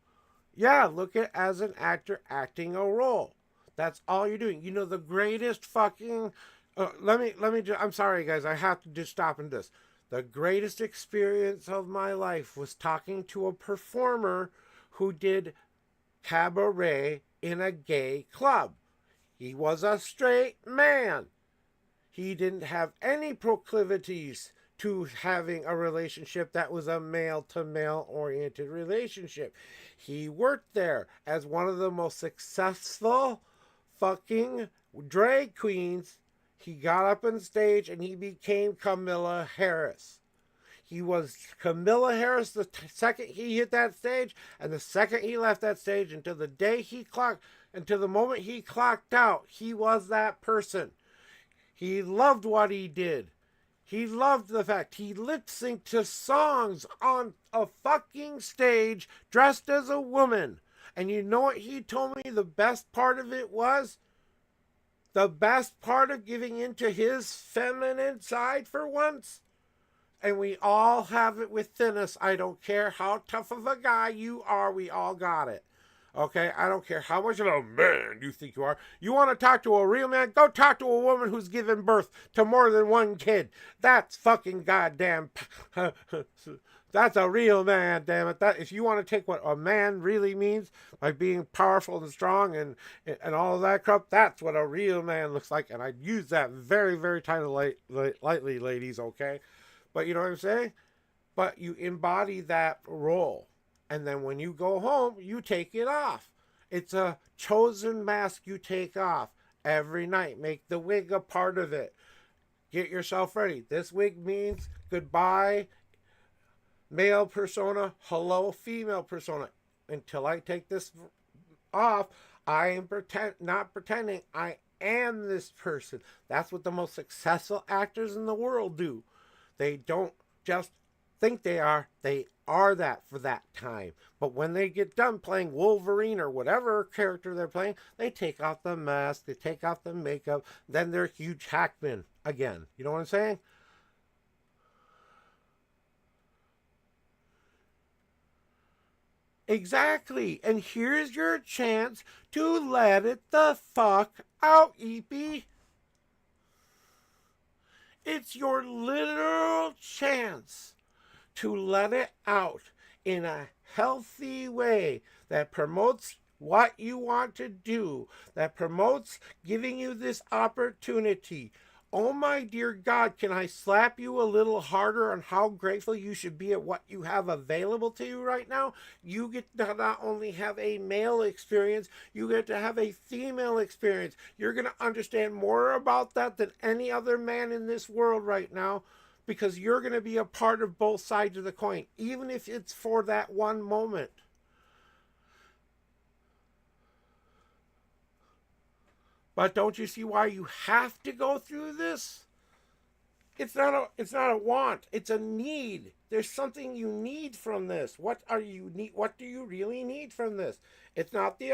Yeah, look at it as an actor acting a role. That's all you're doing. The greatest fucking... I'm sorry, guys. I have to just stop in this. The greatest experience of my life was talking to a performer who did cabaret in a gay club. He was a straight man. He didn't have any proclivities to having a relationship that was a male-to-male oriented relationship. He worked there as one of the most successful fucking drag queens. He got up on stage and he became Camilla Harris. He was Camilla Harris the second he hit that stage, and the second he left that stage until the moment he clocked out, he was that person. He loved what he did. He loved the fact he lip-synced to songs on a fucking stage dressed as a woman. And you know what he told me the best part of it was? The best part of giving into his feminine side for once? And we all have it within us. I don't care how tough of a guy you are, we all got it. Okay, I don't care how much of a man you think you are. You want to talk to a real man? Go talk to a woman who's given birth to more than one kid. That's fucking goddamn... That's a real man, damn it. That, if you want to take what a man really means by being powerful and strong and all of that crap, that's what a real man looks like. And I use that very, very lightly, ladies, okay? But you know what I'm saying? But you embody that role. And then when you go home, you take it off. It's a chosen mask you take off. every night. Make the wig a part of it. Get yourself ready. This wig means goodbye, male persona, hello, female persona. Until I take this off, I am not pretending. I am this person. That's what the most successful actors in the world do. They don't just think they are that for that time. But when they get done playing Wolverine or whatever character they're playing, they take off the mask, they take off the makeup, then they're Hugh Jackman again. You know what I'm saying? Exactly. And here's your chance to let it the fuck out, EP. It's your literal chance to let it out in a healthy way that promotes what you want to do, that promotes giving you this opportunity. Oh my dear God, can I slap you a little harder on how grateful you should be at what you have available to you right now? You get to not only have a male experience, you get to have a female experience. You're going to understand more about that than any other man in this world right now, because you're going to be a part of both sides of the coin, even if it's for that one moment. But don't you see why you have to go through this? It's not a want, it's a need. There's something you need from this. What do you really need from this? It's not the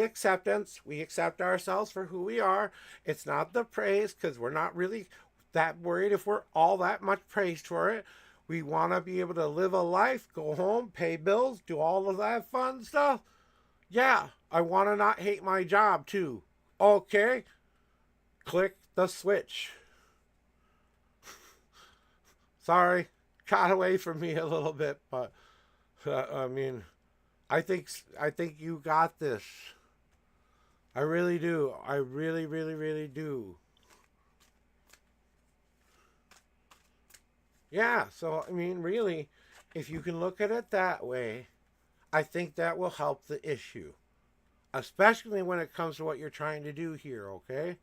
acceptance. We accept ourselves for who we are. It's not the praise, because we're not really that worried if we're all that much praised for it. We want to be able to live a life, go home, pay bills, do all of that fun stuff. Yeah, I want to not hate my job too. Okay, click the switch. Sorry, got away from me a little bit, but I mean, I think you got this. I really do. I really, really, really do. Yeah, so I mean, really, if you can look at it that way, I think that will help the issue. Especially when it comes to what you're trying to do here, okay?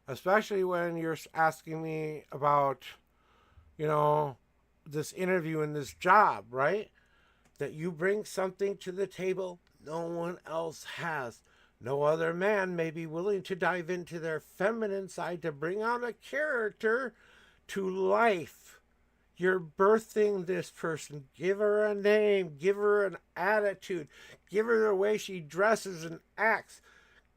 Especially when you're asking me about, this interview and this job, right? That you bring something to the table no one else has. No other man may be willing to dive into their feminine side to bring out a character to life. You're birthing this person. Give her a name. Give her an attitude. Give her the way she dresses and acts.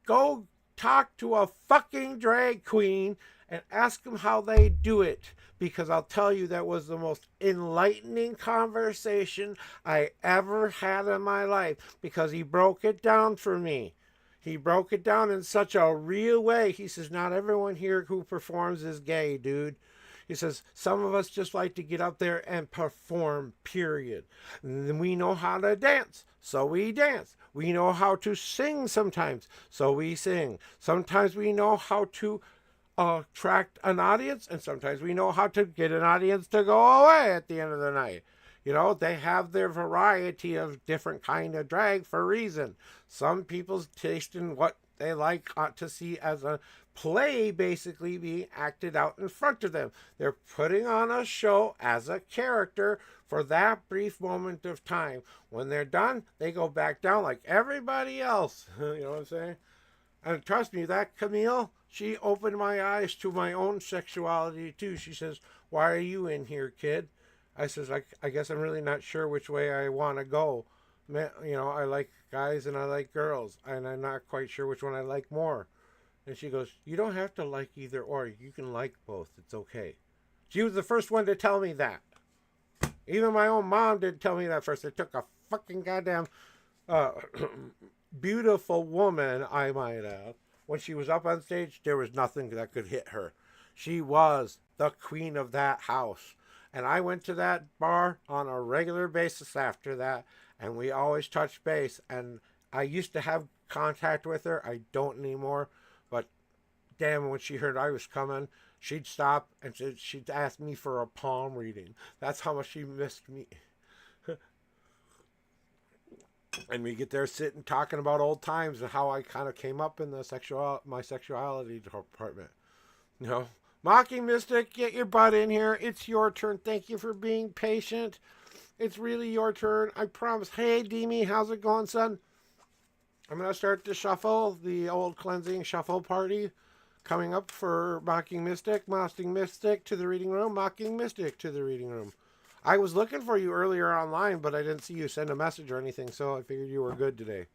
Go talk to a fucking drag queen and ask them how they do it. Because I'll tell you, that was the most enlightening conversation I ever had in my life. Because he broke it down for me. He broke it down in such a real way. He says, not everyone here who performs is gay, dude. He says, some of us just like to get up there and perform, period. And we know how to dance, so we dance. We know how to sing sometimes, so we sing. Sometimes we know how to attract an audience, and sometimes we know how to get an audience to go away at the end of the night. They have their variety of different kind of drag for a reason. Some people's taste in what they like to see as a play basically being acted out in front of them. They're putting on a show as a character for that brief moment of time. When they're done, they go back down like everybody else. You know what I'm saying? And trust me, that Camille, she opened my eyes to my own sexuality too. She says, why are you in here, kid? I says, I guess I'm really not sure which way I want to go. I like guys and I like girls, and I'm not quite sure which one I like more. And she goes, you don't have to like either or. You can like both. It's okay. She was the first one to tell me that. Even my own mom didn't tell me that first. It took a fucking goddamn beautiful woman, I might add. When she was up on stage, there was nothing that could hit her. She was the queen of that house. And I went to that bar on a regular basis after that, and we always touched base. And I used to have contact with her. I don't anymore. But damn, when she heard I was coming, she'd stop and she'd ask me for a palm reading. That's how much she missed me. And we get there sitting talking about old times and how I kind of came up in the my sexuality department. You know, Mocking Mystic, get your butt in here. It's your turn. Thank you for being patient. It's really your turn. I promise. Hey, Demi, how's it going, son? I'm going to start the shuffle, the old cleansing shuffle party coming up for Mocking Mystic. Mocking Mystic to the reading room. Mocking Mystic to the reading room. I was looking for you earlier online, but I didn't see you send a message or anything, so I figured you were good today.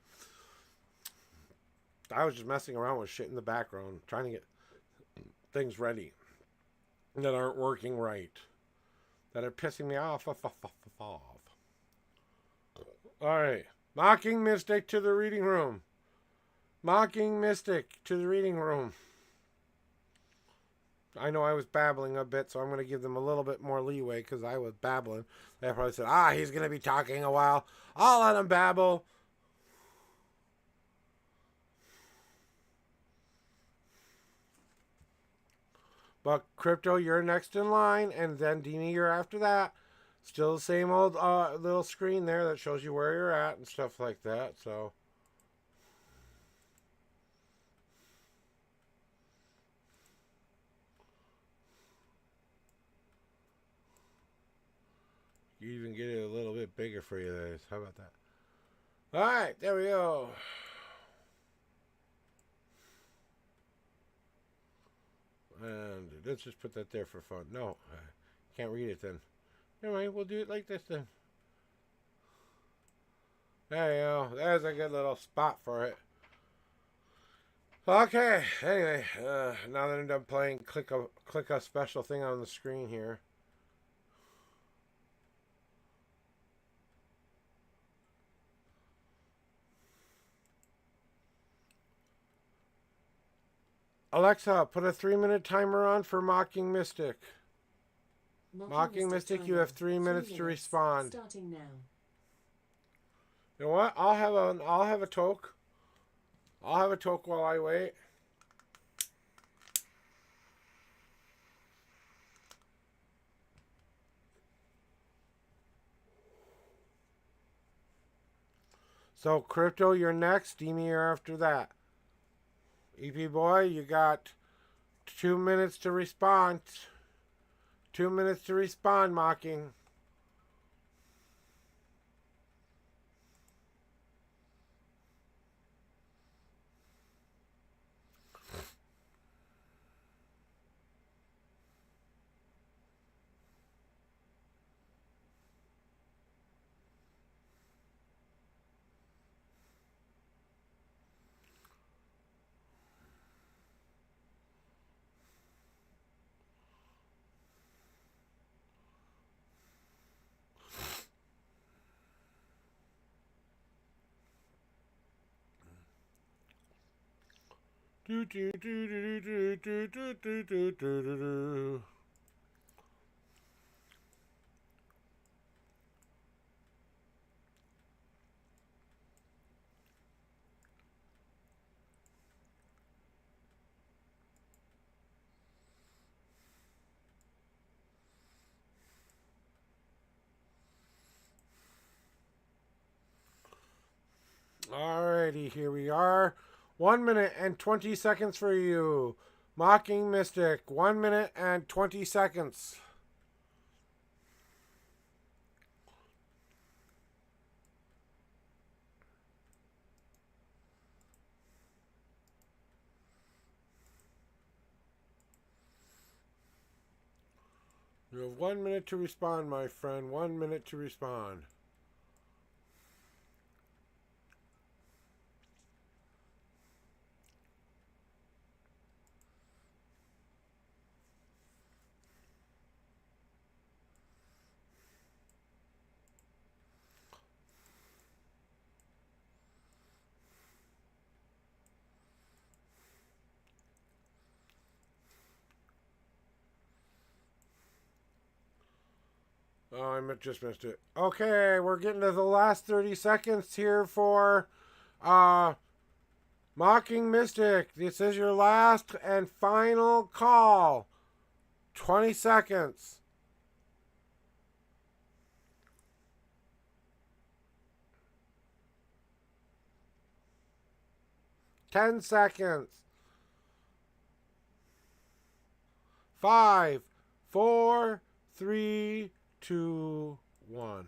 I was just messing around with shit in the background, trying to get things ready that aren't working right, that are pissing me off. All right. Mocking Mystic to the reading room. Mocking Mystic to the reading room. I know I was babbling a bit, so I'm going to give them a little bit more leeway because I was babbling. They probably said, he's going to be talking a while. I'll let him babble. But Crypto, you're next in line, and then Dini, you're after that. Still the same old little screen there that shows you where you're at and stuff like that, so... You even get it a little bit bigger for you guys. How about that? Alright, there we go. And let's just put that there for fun. No, I can't read it then. Anyway, we'll do it like this then. There you go. There's a good little spot for it. Okay, anyway, now that I'm done playing, click a special thing on the screen here. Alexa, put a 3-minute timer on for Mocking Mystic. Mocking Mystic, you have 3 minutes to respond. Starting now. You know what? I'll have a toke. I'll have a toke while I wait. So Crypto, you're next. Demi, you're after that. EP boy, you got 2 minutes to respond. 2 minutes to respond, Mocking. Do do do do do do do do do do do. Alrighty, here we are. 1 minute and 20 seconds for you. Mocking Mystic. 1 minute and 20 seconds. You have 1 minute to respond, my friend. 1 minute to respond. Oh, I just missed it. Okay, we're getting to the last 30 seconds here for Mocking Mystic. This is your last and final call. 20 seconds. 10 seconds. 5, 4, 3, 2, 1.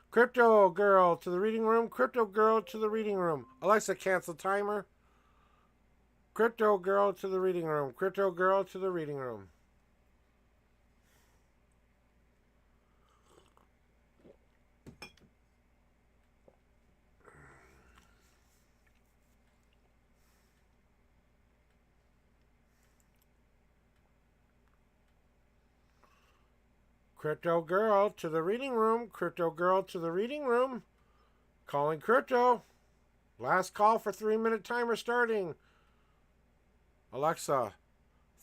Crypto girl to the reading room. Crypto girl to the reading room. Alexa, cancel timer. Crypto girl to the reading room. Crypto girl to the reading room. Crypto girl to the reading room. Crypto girl to the reading room. Calling crypto. Last call for 3-minute timer starting. Alexa,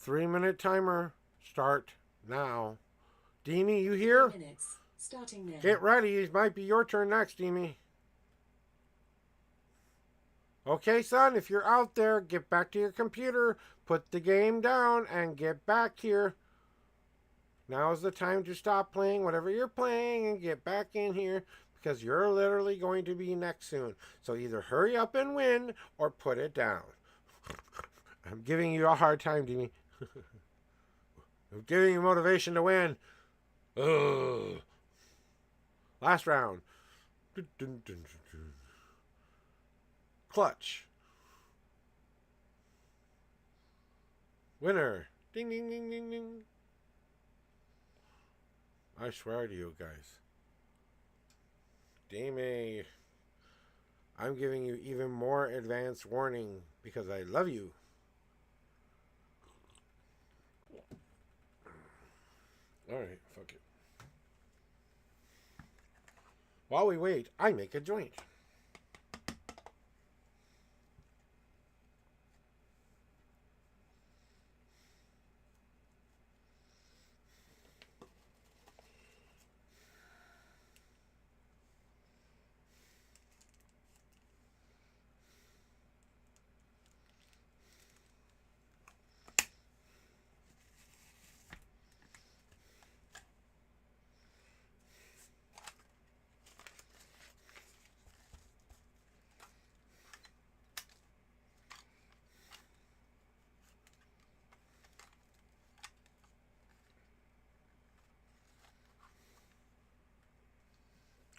3-minute timer start now. Deemy, you here? 3 minutes, starting now. Get ready. It might be your turn next, Deemy. Okay, son, if you're out there, get back to your computer, put the game down, and get back here. Now is the time to stop playing whatever you're playing and get back in here because you're literally going to be next soon. So either hurry up and win or put it down. I'm giving you a hard time, Demi. I'm giving you motivation to win. Ugh. Last round. Clutch. Winner. Ding, ding, ding, ding, ding. I swear to you guys. Demi, I'm giving you even more advanced warning because I love you. Alright, fuck it. While we wait, I make a joint.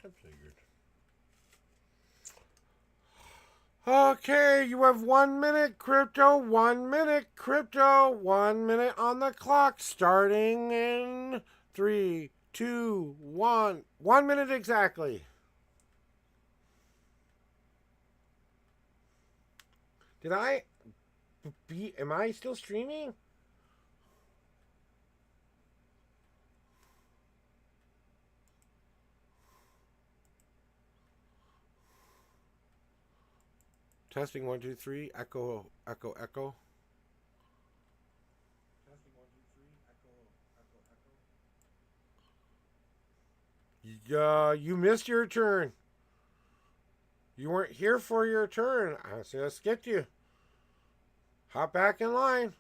I figured. Okay, you have 1 minute, crypto. 1 minute, crypto. 1 minute on the clock, starting in 3, 2, 1. 1 minute exactly. Did I be? Am I still streaming? Testing 1, 2, 3. Echo, echo, echo. Testing 1, 2, 3. Echo, echo, echo. You missed your turn. You weren't here for your turn. I just skipped you. Hop back in line.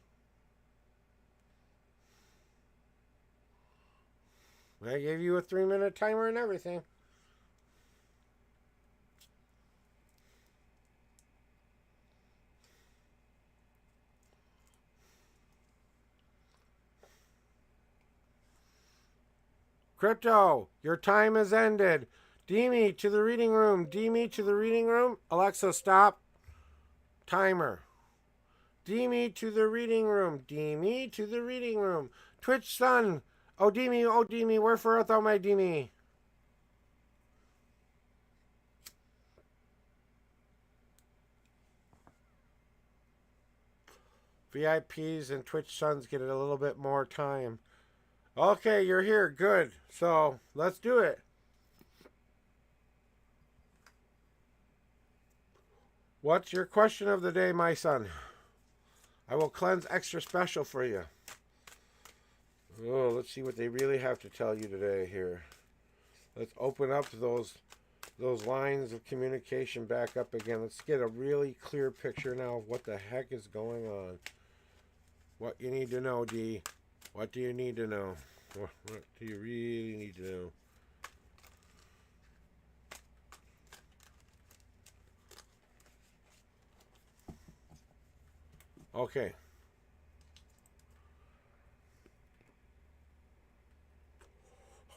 I gave you a 3-minute timer and everything. Crypto, your time has ended. Demi to the reading room. Demi to the reading room. Alexa, stop. Timer. Demi to the reading room. Demi to the reading room. Twitch Sun. Oh, Demi, where for thou my Demi? VIPs and Twitch Suns get a little bit more time. Okay, you're here. Good. So, let's do it. What's your question of the day, my son? I will cleanse extra special for you. Oh, let's see what they really have to tell you today here. Let's open up those lines of communication back up again. Let's get a really clear picture now of what the heck is going on. What you need to know, D. What do you need to know? What do you really need to know? Okay.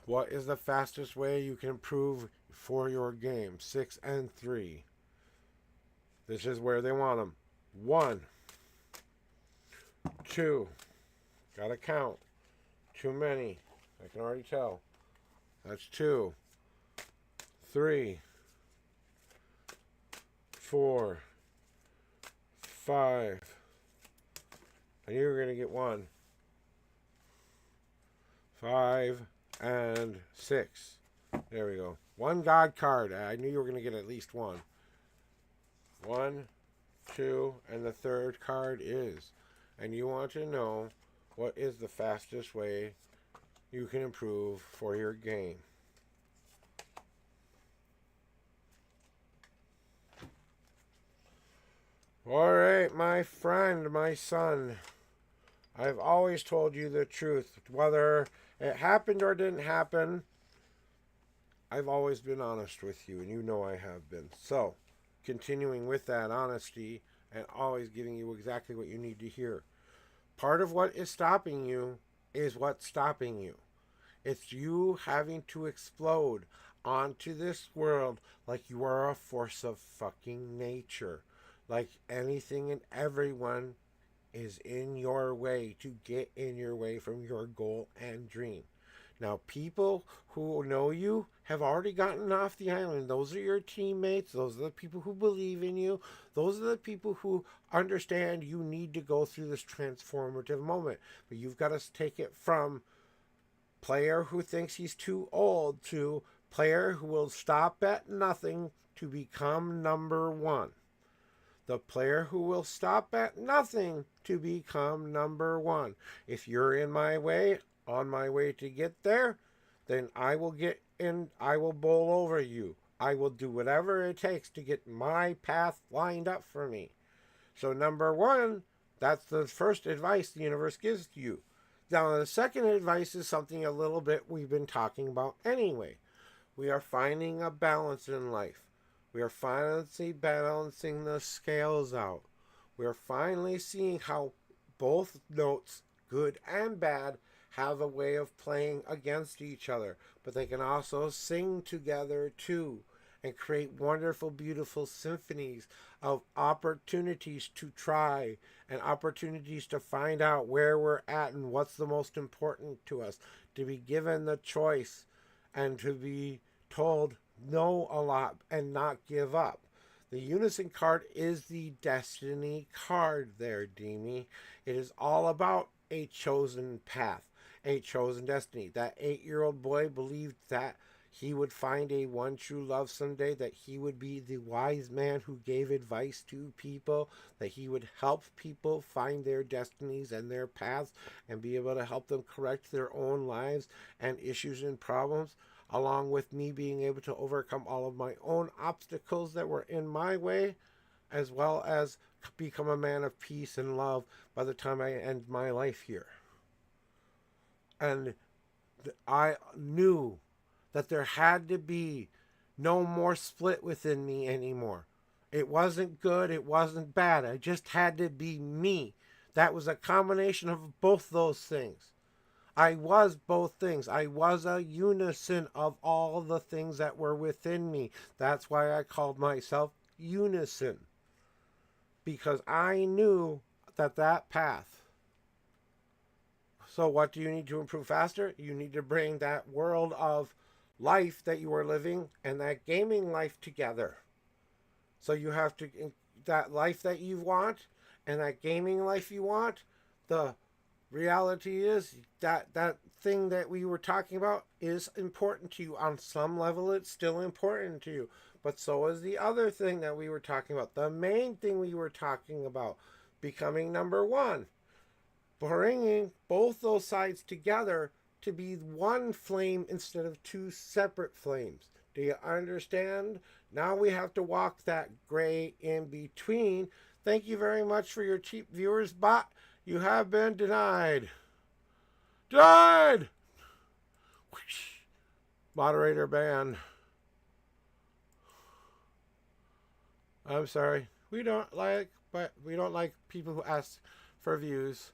What is the fastest way you can improve for your game? 6 and 3. This is where they want them. 1, 2. Gotta count. Too many. I can already tell. That's 2, 3, 4, 5. I knew you were going to get 1. 5 and 6. There we go. 1 God card. I knew you were going to get at least 1. 1, 2, and the third card is. And you want to know what is the fastest way you can improve for your game. Alright, my friend, my son. I've always told you the truth. Whether it happened or didn't happen, I've always been honest with you, and you know I have been. So, continuing with that honesty and always giving you exactly what you need to hear. Part of what is stopping you is what's stopping you. It's you having to explode onto this world like you are a force of fucking nature. Like anything and everyone is in your way to get in your way from your goal and dream. Now, people who know you have already gotten off the island. Those are your teammates. Those are the people who believe in you. Those are the people who understand you need to go through this transformative moment. But you've got to take it from player who thinks he's too old to player who will stop at nothing to become number 1. The player who will stop at nothing to become number 1. If you're in my way, on my way to get there, then I will get in, I will bowl over you. I will do whatever it takes to get my path lined up for me. So number 1, that's the first advice the universe gives to you. Now the second advice is something a little bit we've been talking about anyway. We are finding a balance in life. We are finally balancing the scales out. We are finally seeing how both notes, good and bad, have a way of playing against each other. But they can also sing together too and create wonderful, beautiful symphonies of opportunities to try and opportunities to find out where we're at and what's the most important to us. To be given the choice and to be told no a lot and not give up. The Unison card is the destiny card there, Demi. It is all about a chosen path, a chosen destiny. That 8-year-old boy believed that he would find a one true love someday, that he would be the wise man who gave advice to people, that he would help people find their destinies and their paths and be able to help them correct their own lives and issues and problems, along with me being able to overcome all of my own obstacles that were in my way, as well as become a man of peace and love by the time I end my life here. And I knew that there had to be no more split within me anymore. It wasn't good, it wasn't bad. I just had to be me. That was a combination of both those things. I was both things. I was a unison of all the things that were within me. That's why I called myself Unison. Because I knew that path. So what do you need to improve faster? You need to bring that world of life that you are living and that gaming life together. So you have to, that life that you want and that gaming life you want, the reality is that thing that we were talking about is important to you. On some level, it's still important to you. But so is the other thing that we were talking about. The main thing we were talking about, becoming number 1. Bringing both those sides together to be one flame instead of 2 separate flames. Do you understand? Now we have to walk that gray in between. Thank you very much for your cheap viewers, bot. You have been denied. Denied! Moderator ban. I'm sorry. We don't like but we don't like people who ask for views.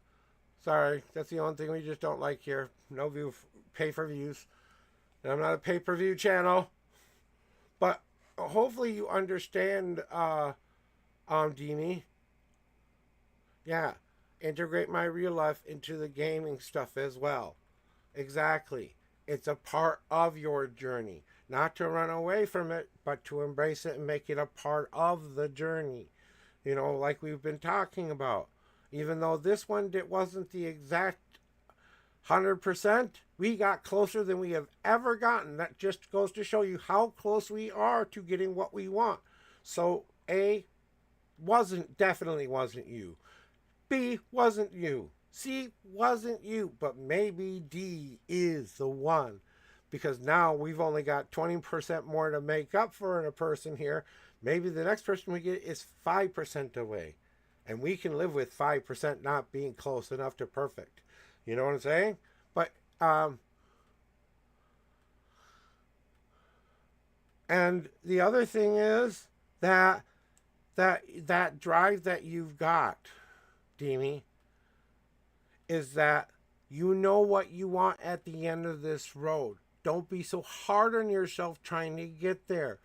Sorry, that's the only thing we just don't like here. No view, pay for views. And I'm not a pay-per-view channel. But hopefully you understand, Dini. Yeah, integrate my real life into the gaming stuff as well. Exactly. It's a part of your journey. Not to run away from it, but to embrace it and make it a part of the journey. You know, like we've been talking about. Even though this one wasn't the exact 100%, we got closer than we have ever gotten. That just goes to show you how close we are to getting what we want. So A definitely wasn't you. B wasn't you. C wasn't you. But maybe D is the one. Because now we've only got 20% more to make up for in a person here. Maybe the next person we get is 5% away. And we can live with 5% not being close enough to perfect. You know what I'm saying? But, and the other thing is that drive that you've got, Demi, is that you know what you want at the end of this road. Don't be so hard on yourself trying to get there.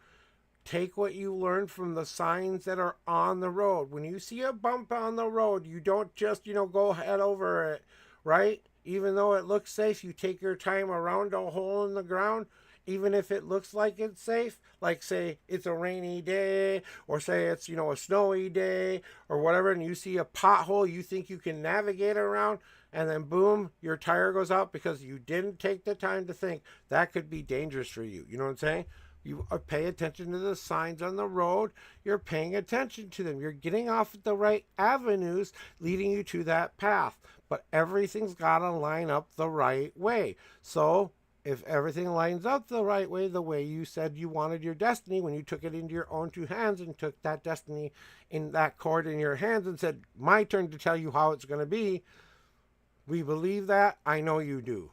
Take what you learned from the signs that are on the road. When you see a bump on the road, you don't just, go head over it, right? Even though it looks safe, you take your time around a hole in the ground, even if it looks like it's safe. Like, say, it's a rainy day, or say it's, a snowy day, or whatever, and you see a pothole you think you can navigate around, and then boom, your tire goes out because you didn't take the time to think. That could be dangerous for you. You know what I'm saying? You pay attention to the signs on the road. You're paying attention to them. You're getting off at the right avenues leading you to that path. But everything's got to line up the right way. So if everything lines up the right way, the way you said you wanted your destiny, when you took it into your own two hands and took that destiny in that cord in your hands and said, my turn to tell you how it's going to be, we believe that. I know you do.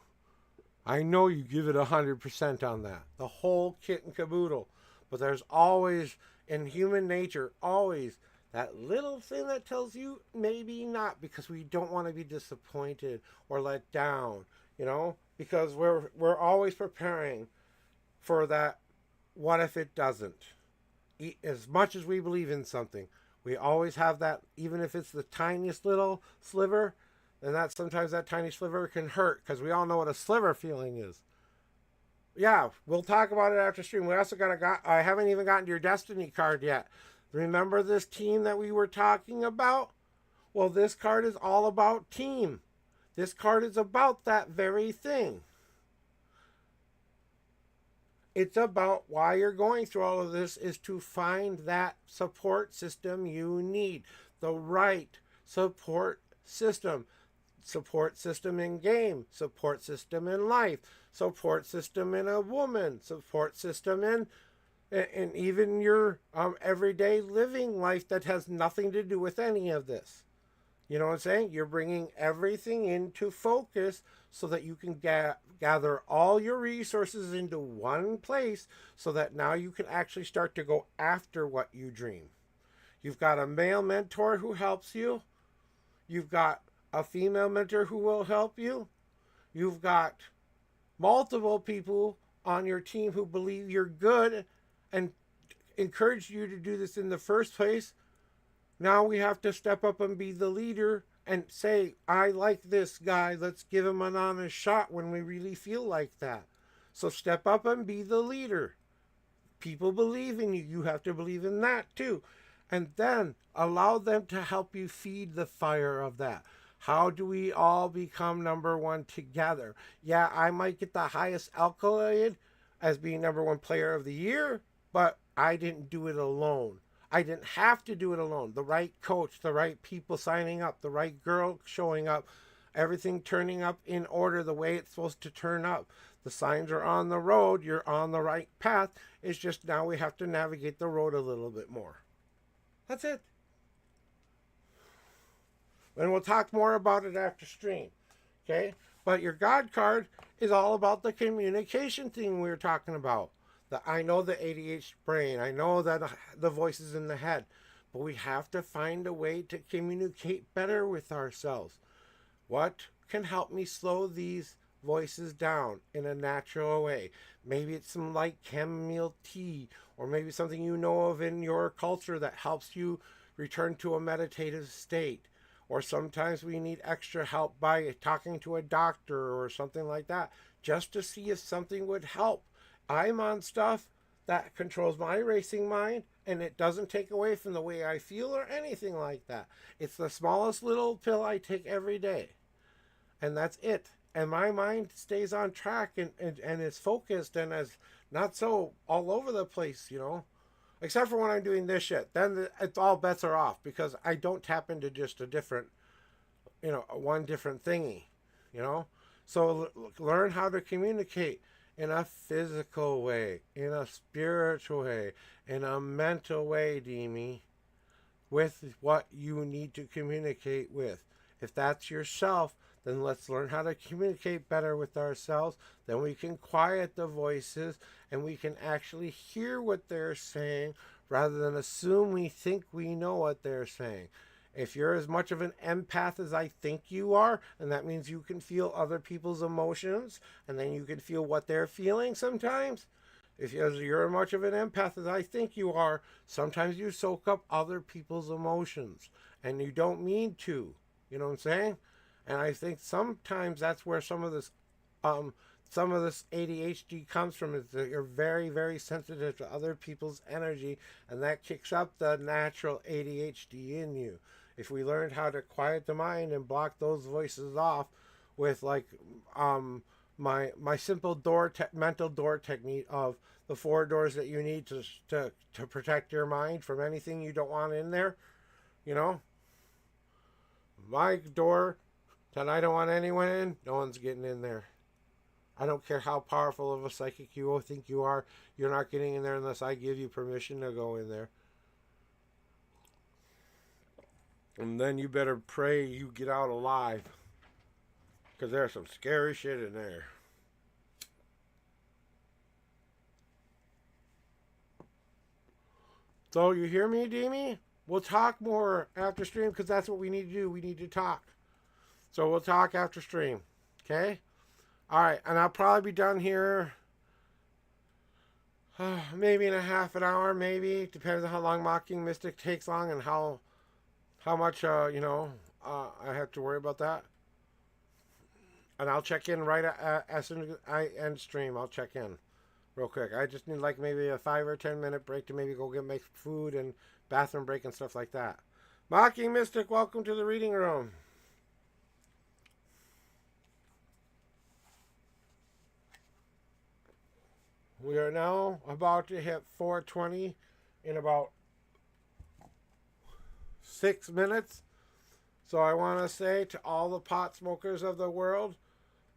I know you give it 100% on that. The whole kit and caboodle. But there's always, in human nature, always that little thing that tells you maybe not, because we don't want to be disappointed or let down, because we're always preparing for that what if it doesn't. As much as we believe in something, we always have that, even if it's the tiniest little sliver. And that sometimes that tiny sliver can hurt, because we all know what a sliver feeling is. Yeah, we'll talk about it after stream. We also I haven't even gotten to your destiny card yet. Remember this team that we were talking about? Well, this card is all about team. This card is about that very thing. It's about why you're going through all of this is to find that support system you need. The right support system. Support system in game, support system in life, support system in a woman, support system in even your everyday living life that has nothing to do with any of this. You know what I'm saying? You're bringing everything into focus so that you can gather all your resources into one place so that now you can actually start to go after what you dream. You've got a male mentor who helps you. You've got a female mentor who will help you. You've got multiple people on your team who believe you're good and encourage you to do this in the first place. Now we have to step up and be the leader and say, I like this guy. Let's give him an honest shot when we really feel like that. So step up and be the leader. People believe in you. You have to believe in that too. And then allow them to help you feed the fire of that. How do we all become number one together? Yeah, I might get the highest accolade as being number one player of the year, but I didn't do it alone. I didn't have to do it alone. The right coach, the right people signing up, the right girl showing up, everything turning up in order the way it's supposed to turn up. The signs are on the road. You're on the right path. It's just now we have to navigate the road a little bit more. That's it. And we'll talk more about it after stream. Okay? But your God card is all about the communication thing we were talking about. I know the ADHD brain. I know that the voices in the head. but we have to find a way to communicate better with ourselves. What can help me slow these voices down in a natural way? Maybe it's some light chamomile tea, or maybe something you know of in your culture that helps you return to a meditative state. Or sometimes we need extra help by talking to a doctor or something like that, just to see if something would help. I'm on stuff that controls my racing mind, and it doesn't take away from the way I feel or anything like that. It's the smallest little pill I take every day, and that's it. And my mind stays on track, and is focused, and is not so all over the place, except for when I'm doing this shit. Then it's all bets are off, because I don't tap into just a different, one different thingy, so learn how to communicate in a physical way, in a spiritual way, in a mental way, Demi, with what you need to communicate with. If that's yourself, then let's learn how to communicate better with ourselves. Then we can quiet the voices, and we can actually hear what they're saying rather than assume we think we know what they're saying. If you're as much of an empath as I think you are, and that means you can feel other people's emotions, and then you can feel what they're feeling sometimes. If you're as much of an empath as I think you are, sometimes you soak up other people's emotions, and you don't mean to. You know what I'm saying? And I think sometimes that's where some of this ADHD comes from, is that you're very, very sensitive to other people's energy, and that kicks up the natural ADHD in you. If we learned how to quiet the mind and block those voices off with my simple mental door technique of the 4 doors that you need to protect your mind from anything you don't want in there, my door that I don't want anyone in, no one's getting in there. I don't care how powerful of a psychic you think you are, you're not getting in there unless I give you permission to go in there. And then you better pray you get out alive, because there's some scary shit in there. So you hear me, Demi? We'll talk more after stream, because that's what we need to do. We need to talk. So we'll talk after stream. Okay? Alright, and I'll probably be done here maybe in a half an hour, maybe. Depends on how long Mocking Mystic takes long, and how much, I have to worry about that. And I'll check in right as soon as I end stream. I'll check in real quick. I just need maybe a 5 or 10 minute break to maybe go make food and bathroom break and stuff like that. Mocking Mystic, welcome to the reading room. We are now about to hit 4:20 in about 6 minutes. So I want to say to all the pot smokers of the world,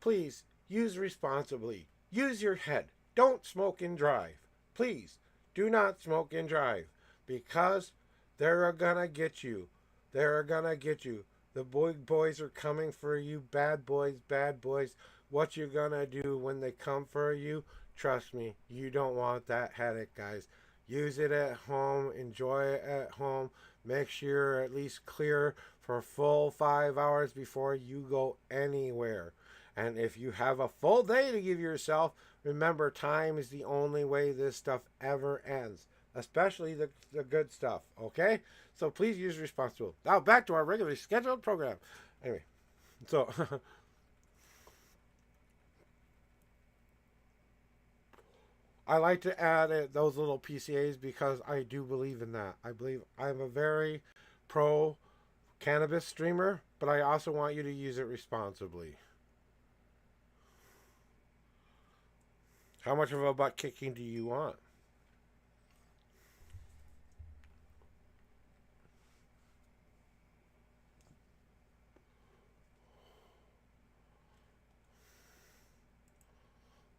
please use responsibly. Use your head. Don't smoke and drive. Please do not smoke and drive, because they're gonna get you. They're gonna get you. The boys are coming for you. Bad boys, bad boys. What you gonna do when they come for you? Trust me, you don't want that headache, guys. Use it at home. Enjoy it at home. Make sure you're at least clear for a full 5 hours before you go anywhere. And if you have a full day to give yourself, remember, time is the only way this stuff ever ends. Especially the good stuff, okay? So please use responsible. Now back to our regularly scheduled program. Anyway, so I like to add those little PCAs because I do believe in that. I believe I'm a very pro cannabis streamer, but I also want you to use it responsibly. How much of a butt kicking do you want?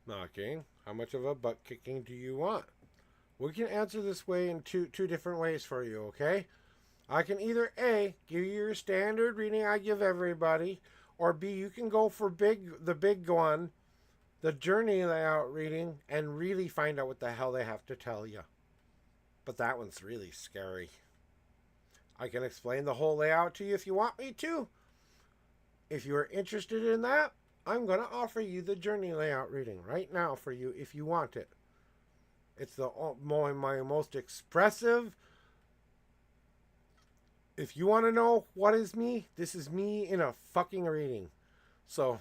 Knocking. How much of a butt kicking do you want? We can answer this way in two different ways for you, okay? I can either A, give you your standard reading I give everybody, or B, you can go for the big one, the journey layout reading, and really find out what the hell they have to tell you. But that one's really scary. I can explain the whole layout to you if you want me to. If you are interested in that, I'm going to offer you the journey layout reading right now for you if you want it. It's my most expressive. If you want to know what is me, this is me in a fucking reading. So,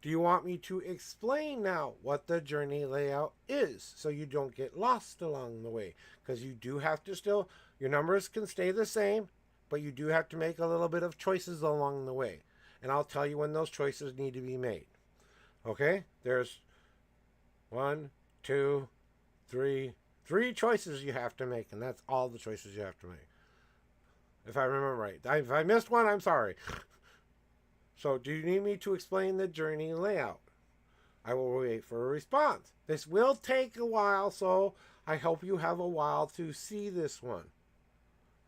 do you want me to explain now what the journey layout is so you don't get lost along the way? Because you do have to still, your numbers can stay the same, but you do have to make a little bit of choices along the way. And I'll tell you when those choices need to be made. Okay? There's 1, 2, 3 choices you have to make, and that's all the choices you have to make. If I remember right. If I missed one, I'm sorry. So, do you need me to explain the journey layout? I will wait for a response. This will take a while, so I hope you have a while to see this one.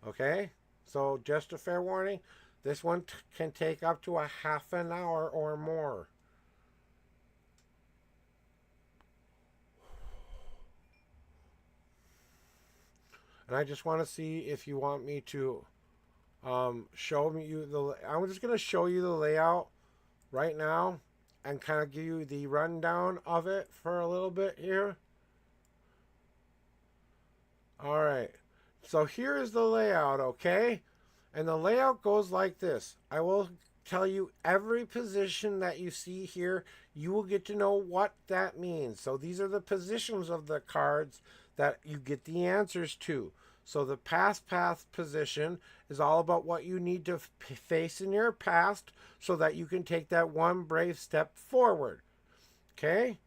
Okay? So, just a fair warning, this one can take up to a half an hour or more. And I just want to see if you want me to show you I'm just going to show you the layout right now and kind of give you the rundown of it for a little bit here. All right. So here is the layout, okay? And the layout goes like this. I will tell you every position that you see here. You will get to know what that means. So these are the positions of the cards that you get the answers to. So the past path position is all about what you need to face in your past so that you can take that one brave step forward. Okay?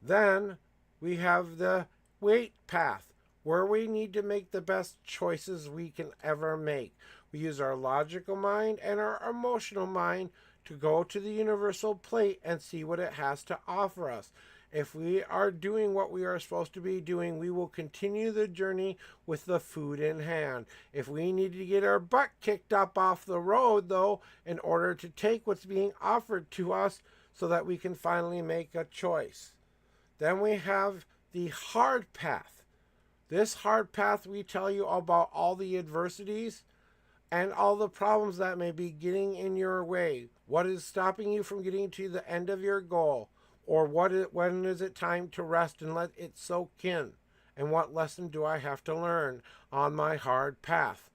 Then we have the wait path, where we need to make the best choices we can ever make. We use our logical mind and our emotional mind to go to the universal plate and see what it has to offer us. If we are doing what we are supposed to be doing, we will continue the journey with the food in hand. If we need to get our butt kicked up off the road, though, in order to take what's being offered to us so that we can finally make a choice. Then we have the hard path. This hard path, we tell you about all the adversities and all the problems that may be getting in your way. What is stopping you from getting to the end of your goal? Or when is it time to rest and let it soak in? And what lesson do I have to learn on my hard path?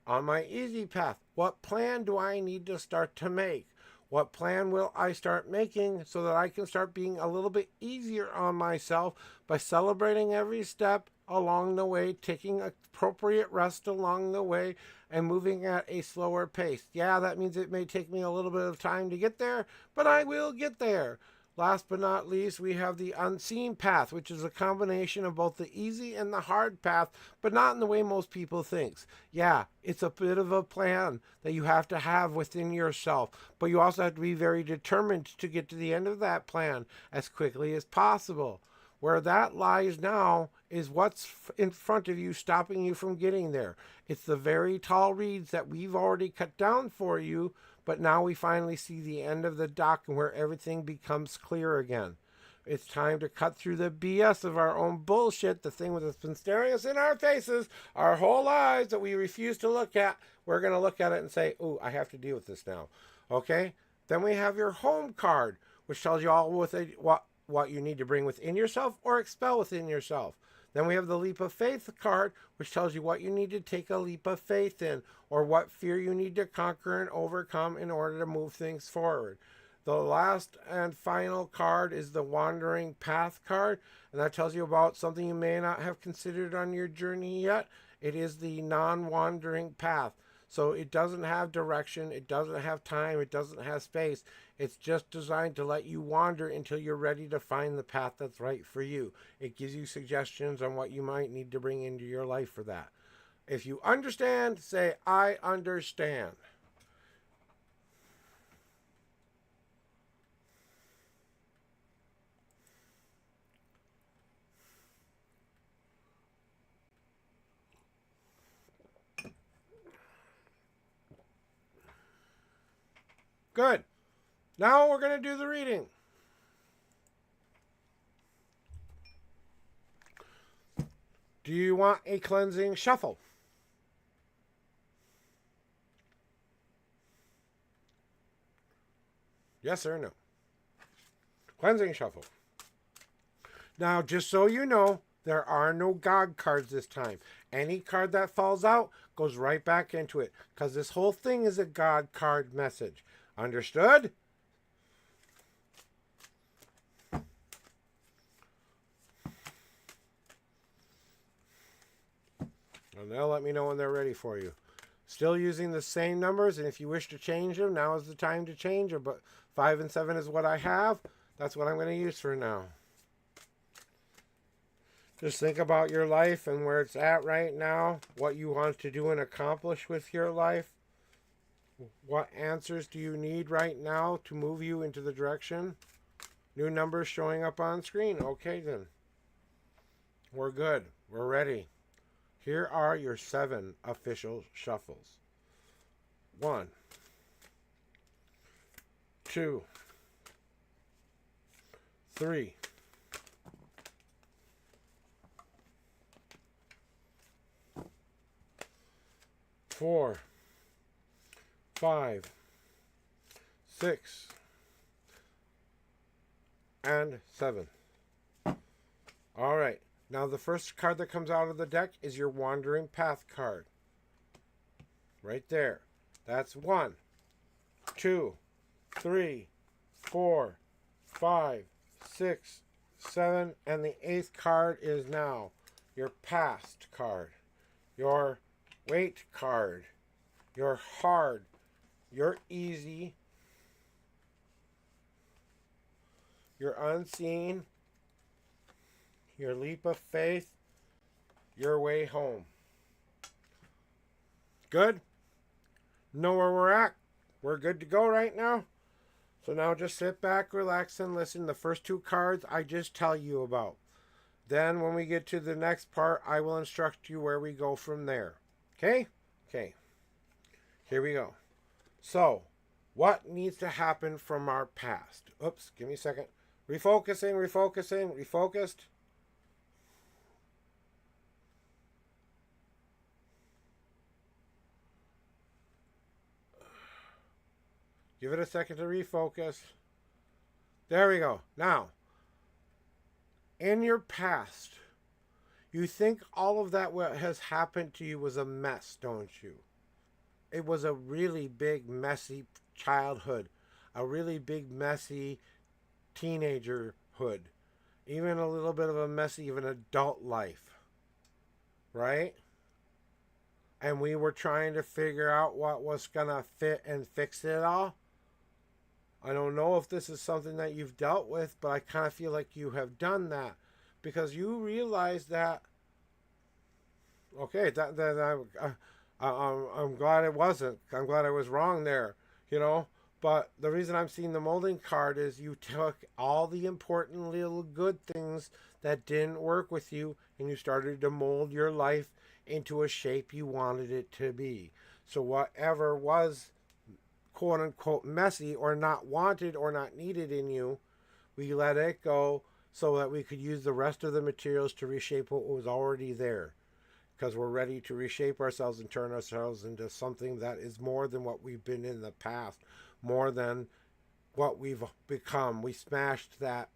On my easy path, what plan do I need to start to make? What plan will I start making so that I can start being a little bit easier on myself by celebrating every step along the way, taking appropriate rest along the way, and moving at a slower pace? Yeah, that means it may take me a little bit of time to get there, but I will get there. Last but not least, we have the unseen path, which is a combination of both the easy and the hard path, but not in the way most people think. Yeah, it's a bit of a plan that you have to have within yourself, but you also have to be very determined to get to the end of that plan as quickly as possible. Where that lies now is what's in front of you, stopping you from getting there. It's the very tall reeds that we've already cut down for you, but now we finally see the end of the dock and where everything becomes clear again. It's time to cut through the BS of our own bullshit, the thing that's been staring us in our faces our whole lives that we refuse to look at. We're going to look at it and say, ooh, I have to deal with this now. Okay? Then we have your home card, which tells you all what you need to bring within yourself or expel within yourself. Then we have the leap of faith card, which tells you what you need to take a leap of faith in, or what fear you need to conquer and overcome in order to move things forward. The last and final card is the wandering path card, and that tells you about something you may not have considered on your journey yet. It is the non-wandering path. So it doesn't have direction, it doesn't have time, it doesn't have space. It's just designed to let you wander until you're ready to find the path that's right for you. It gives you suggestions on what you might need to bring into your life for that. If you understand, say, I understand. Good. Now we're going to do the reading. Do you want a cleansing shuffle? Yes or no? Cleansing shuffle. Now, just so you know, there are no God cards this time. Any card that falls out goes right back into it, because this whole thing is a God card message. Understood? And they'll let me know when they're ready for you. Still using the same numbers, and if you wish to change them, now is the time to change them. But 5 and 7 is what I have. That's what I'm going to use for now. Just think about your life and where it's at right now, what you want to do and accomplish with your life. What answers do you need right now to move you into the direction? New numbers showing up on screen. Okay, then. We're good. We're ready. Here are your 7 official shuffles. 1, 2, 3, 4, 5, 6, and 7. All right. Now the first card that comes out of the deck is your Wandering Path card. Right there. That's 1, 2, 3, 4, 5, 6, 7, and the 8th card is now your Past card, your Wait card, your Hard, your Easy, your Unseen, your Leap of Faith, your Way Home. Good? Know where we're at? We're good to go right now? So now just sit back, relax, and listen. The first 2 cards I just tell you about. Then when we get to the next part, I will instruct you where we go from there. Okay? Okay. Here we go. So, what needs to happen from our past? Oops, give me a second. Refocusing, refocused. Give it a second to refocus. There we go. Now, in your past, you think all of that what has happened to you was a mess, don't you? It was a really big, messy childhood. A really big, messy teenagerhood. Even a little bit of a messy, even adult life. Right? And we were trying to figure out what was going to fit and fix it all. I don't know if this is something that you've dealt with, but I kind of feel like you have done that. Because you realize that, okay, I'm glad it wasn't. I'm glad I was wrong there, you know. But the reason I'm seeing the molding card is you took all the important little good things that didn't work with you and you started to mold your life into a shape you wanted it to be. So whatever was quote unquote messy or not wanted or not needed in you, we let it go so that we could use the rest of the materials to reshape what was already there. Because we're ready to reshape ourselves and turn ourselves into something that is more than what we've been in the past, more than what we've become. We smashed that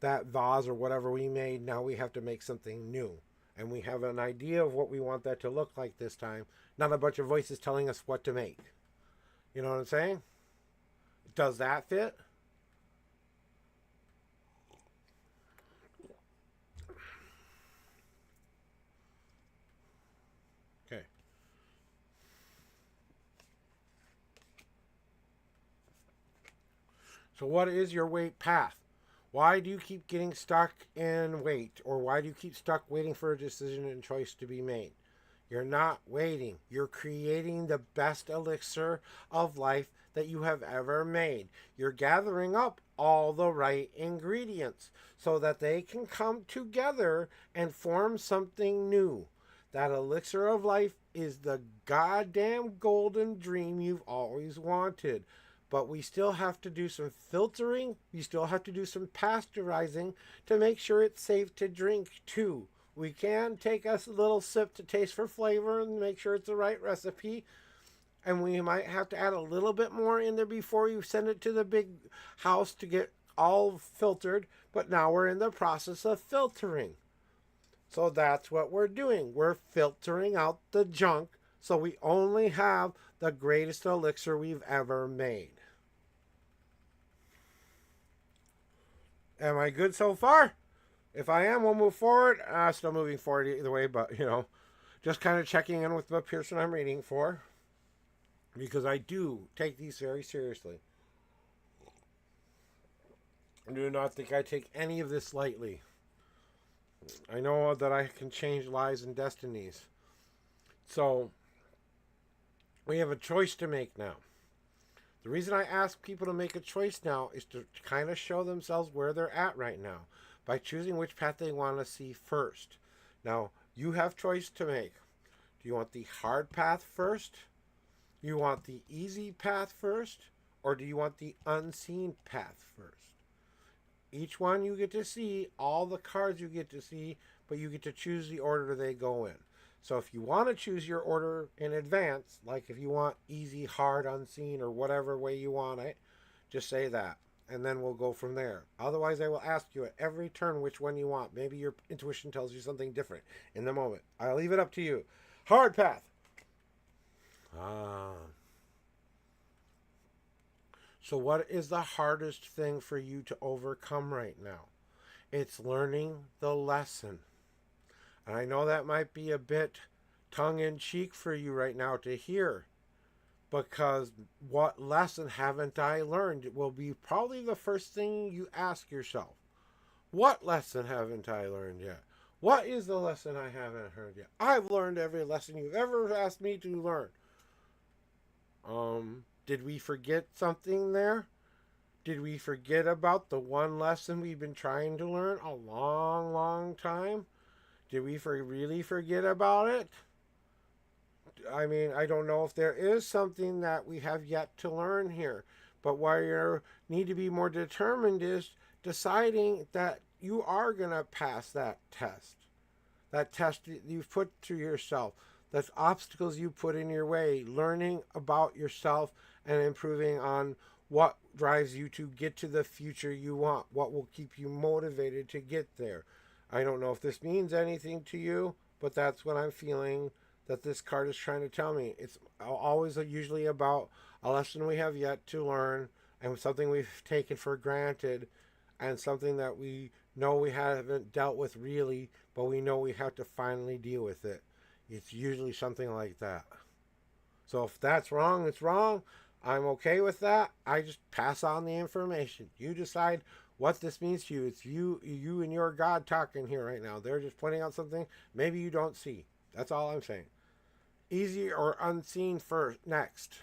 vase or whatever we made. Now we have to make something new. And we have an idea of what we want that to look like this time. Not a bunch of voices telling us what to make. You know what I'm saying? Does that fit? Okay. So what is your wait path? Why do you keep getting stuck in wait? Or why do you keep stuck waiting for a decision and choice to be made? You're not waiting. You're creating the best elixir of life that you have ever made. You're gathering up all the right ingredients so that they can come together and form something new. That elixir of life is the goddamn golden dream you've always wanted. But we still have to do some filtering. We still have to do some pasteurizing to make sure it's safe to drink too. We can take us a little sip to taste for flavor and make sure it's the right recipe. and we might have to add a little bit more in there before you send it to the big house to get all filtered. But now we're in the process of filtering. So that's what we're doing. We're filtering out the junk so we only have the greatest elixir we've ever made. Am I good so far? If I am, we'll move forward. Still moving forward either way, but just kind of checking in with the person I'm reading for, because I do take these very seriously. I do not think I take any of this lightly. I know that I can change lives and destinies. So, we have a choice to make now. The reason I ask people to make a choice now is to kind of show themselves where they're at right now by choosing which path they want to see first. Now, you have choice to make. Do you want the hard path first? Do you want the easy path first? Or do you want the unseen path first? Each one you get to see, all the cards you get to see, but you get to choose the order they go in. So if you want to choose your order in advance, like if you want easy, hard, unseen, or whatever way you want it, just say that. And then we'll go from there. Otherwise, I will ask you at every turn which one you want. Maybe your intuition tells you something different in the moment. I'll leave it up to you. Hard path. So what is the hardest thing for you to overcome right now? It's learning the lesson. And I know that might be a bit tongue-in-cheek for you right now to hear, because what lesson haven't I learned will be probably the first thing you ask yourself. What lesson haven't I learned yet? What is the lesson I haven't heard yet? I've learned every lesson you've ever asked me to learn. Did we forget something there? Did we forget about the one lesson we've been trying to learn a long, long time? Did we really forget about it? I mean, I don't know if there is something that we have yet to learn here. But where you need to be more determined is deciding that you are going to pass that test. That test that you've put to yourself. That's obstacles you put in your way. Learning about yourself and improving on what drives you to get to the future you want. What will keep you motivated to get there. I don't know if this means anything to you, but that's what I'm feeling that this card is trying to tell me. It's always usually about a lesson we have yet to learn and something we've taken for granted and something that we know we haven't dealt with really, but we know we have to finally deal with it. It's usually something like that. So if that's wrong, it's wrong. I'm okay with that. I just pass on the information. You decide what this means to you. It's you and your God talking here right now. They're just pointing out something maybe you don't see. That's all I'm saying. Easy or unseen first, next.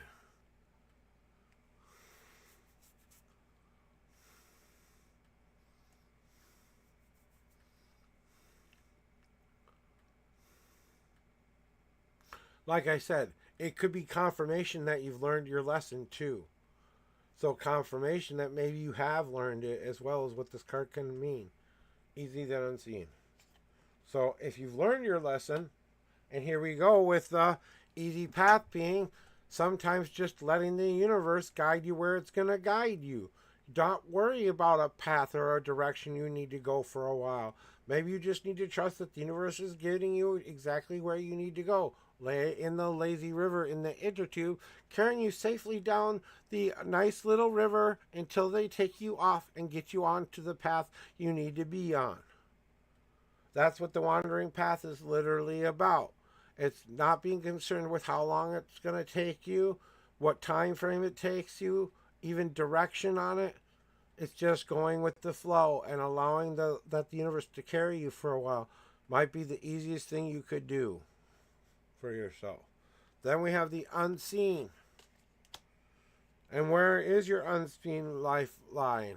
Like I said, it could be confirmation that you've learned your lesson too. So confirmation that maybe you have learned it as well as what this card can mean. Easy then unseen. So if you've learned your lesson, and here we go with the easy path being sometimes just letting the universe guide you where it's going to guide you. Don't worry about a path or a direction you need to go for a while. Maybe you just need to trust that the universe is getting you exactly where you need to go. Lay in the lazy river in the inner tube, carrying you safely down the nice little river until they take you off and get you onto the path you need to be on. That's what the wandering path is literally about. It's not being concerned with how long it's going to take you, what time frame it takes you, even direction on it. It's just going with the flow and allowing that the universe to carry you for a while might be the easiest thing you could do for yourself. Then we have the unseen. And where is your unseen lifeline?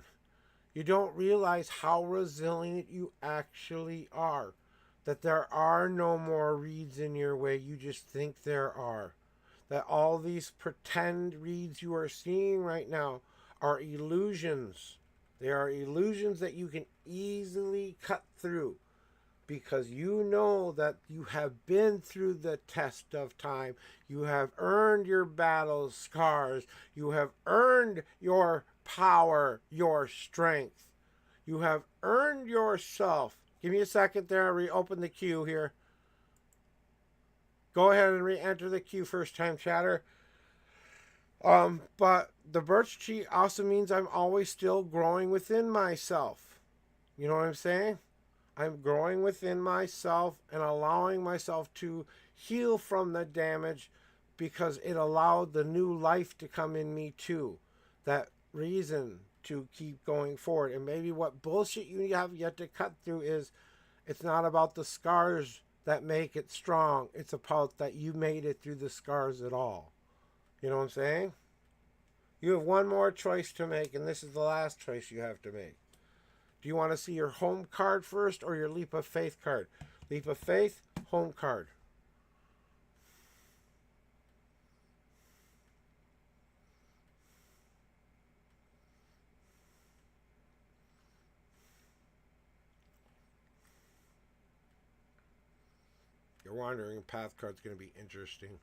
You don't realize how resilient you actually are. That there are no more reeds in your way. You just think there are. That all these pretend reeds you are seeing right now are illusions. They are illusions that you can easily cut through. because you know that you have been through the test of time. You have earned your battle scars. You have earned your power, your strength. You have earned yourself. Give me a second there. Reopen the queue here. Go ahead and re-enter the queue, first time chatter. But the birch tree also means I'm always still growing within myself. You know what I'm saying? I'm growing within myself and allowing myself to heal from the damage because it allowed the new life to come in me too. That reason to keep going forward. And maybe what bullshit you have yet to cut through is it's not about the scars that make it strong. It's about that you made it through the scars at all. You know what I'm saying? You have one more choice to make, and this is the last choice you have to make. Do you want to see your home card first or your leap of faith card? Leap of faith, home card. Your wandering path card's going to be interesting.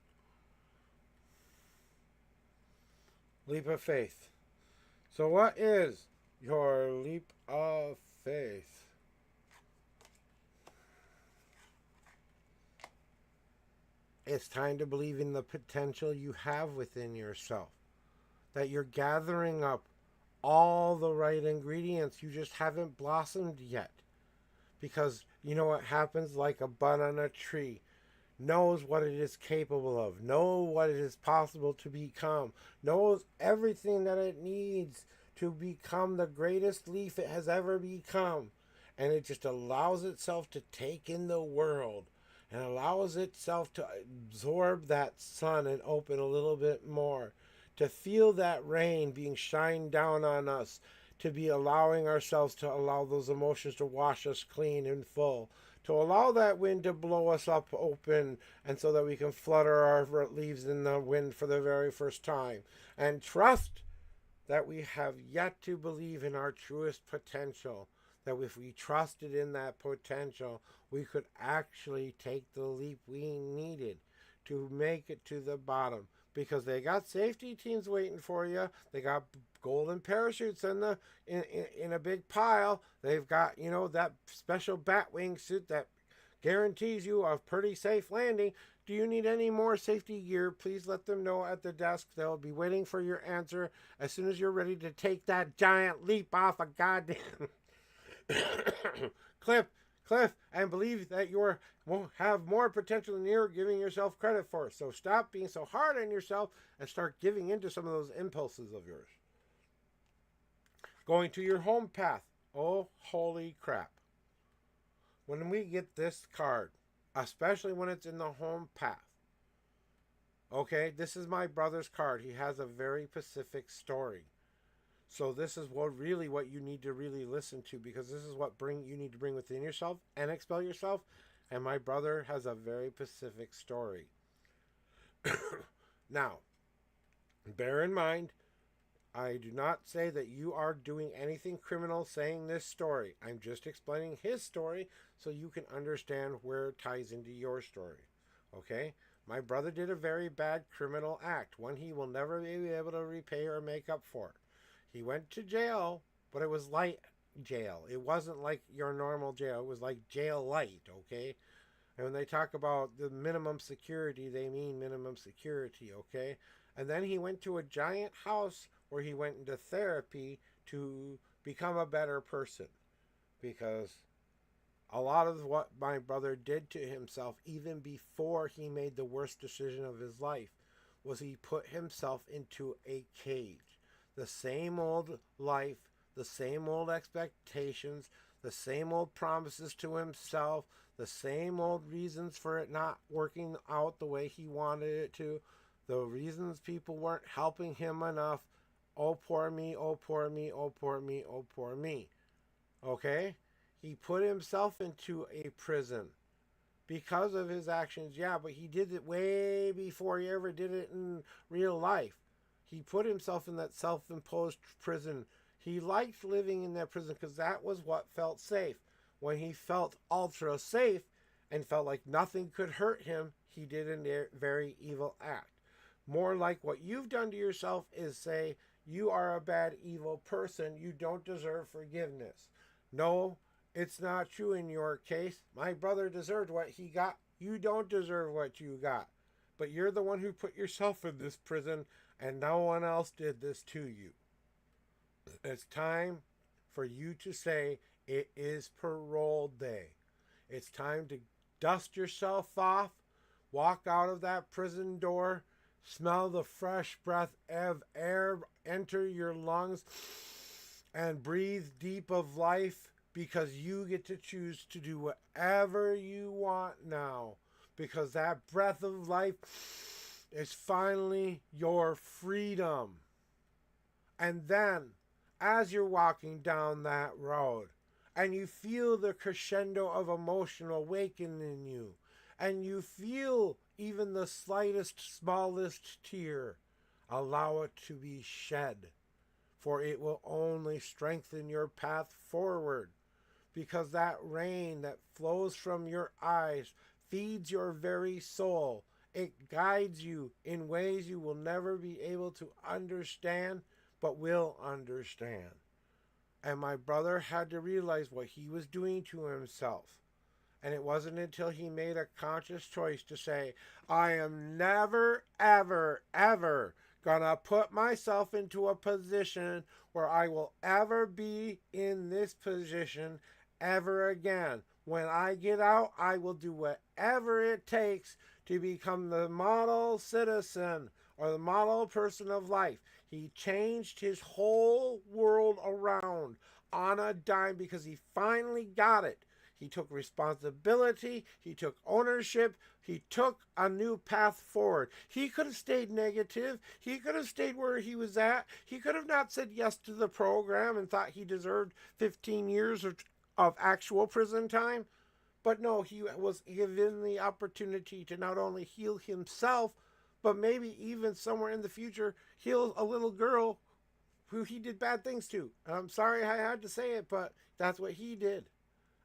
Leap of faith. So what is your leap of faith? It's time to believe in the potential you have within yourself. That you're gathering up all the right ingredients. You just haven't blossomed yet. Because you know what happens? Like a bud on a tree. Knows what it is capable of. Knows what it is possible to become. Knows everything that it needs to become the greatest leaf it has ever become. And it just allows itself to take in the world. And allows itself to absorb that sun and open a little bit more. To feel that rain being shined down on us. To be allowing ourselves to allow those emotions to wash us clean and full. To allow that wind to blow us up open and so that we can flutter our leaves in the wind for the very first time. And trust that we have yet to believe in our truest potential. That if we trusted in that potential, we could actually take the leap we needed to make it to the bottom. Because they got safety teams waiting for you. They got golden parachutes in a big pile. They've got, that special bat wing suit that guarantees you a pretty safe landing. Do you need any more safety gear? Please let them know at the desk. They'll be waiting for your answer as soon as you're ready to take that giant leap off a goddamn cliff, and believe that you will have more potential than you're giving yourself credit for. So stop being so hard on yourself and start giving into some of those impulses of yours. Going to your home path. Oh, holy crap. When we get this card, especially when it's in the home path, okay, this is my brother's card. He has a very specific story. So this is what you need to really listen to, because this is what you need to bring within yourself and expel yourself. And my brother has a very specific story. Now, bear in mind, I do not say that you are doing anything criminal saying this story. I'm just explaining his story so you can understand where it ties into your story. Okay? My brother did a very bad criminal act, one he will never be able to repay or make up for. He went to jail, but it was light jail. It wasn't like your normal jail. It was like jail light, okay? And when they talk about the minimum security, they mean minimum security, okay? And then he went to a giant house where he went into therapy to become a better person. Because a lot of what my brother did to himself, even before he made the worst decision of his life, was he put himself into a cage. The same old life, the same old expectations, the same old promises to himself, the same old reasons for it not working out the way he wanted it to, the reasons people weren't helping him enough. Oh, poor me, oh, poor me, oh, poor me, oh, poor me. Okay? He put himself into a prison because of his actions. Yeah, but he did it way before he ever did it in real life. He put himself in that self-imposed prison. He liked living in that prison because that was what felt safe. when he felt ultra safe and felt like nothing could hurt him, he did a very evil act. More like what you've done to yourself is say, you are a bad, evil person. You don't deserve forgiveness. No, it's not true in your case. My brother deserved what he got. You don't deserve what you got. But you're the one who put yourself in this prison, and no one else did this to you. It's time for you to say, it is parole day. It's time to dust yourself off, walk out of that prison door, smell the fresh breath of air enter your lungs, and breathe deep of life, because you get to choose to do whatever you want now, because that breath of life is finally your freedom. And then, as you're walking down that road, and you feel the crescendo of emotion awaken in you, and you feel even the slightest, smallest tear, allow it to be shed, for it will only strengthen your path forward, because that rain that flows from your eyes feeds your very soul. It guides you in ways you will never be able to understand, but will understand. And my brother had to realize what he was doing to himself. And it wasn't until he made a conscious choice to say, I am never, ever, ever gonna put myself into a position where I will ever be in this position ever again. When I get out, I will do whatever it takes to become the model citizen or the model person of life. He changed his whole world around on a dime because he finally got it. He took responsibility. He took ownership. He took a new path forward. He could have stayed negative. He could have stayed where he was at. He could have not said yes to the program and thought he deserved 15 years of actual prison time. But no, he was given the opportunity to not only heal himself, but maybe even somewhere in the future heal a little girl who he did bad things to. And I'm sorry I had to say it, but that's what he did.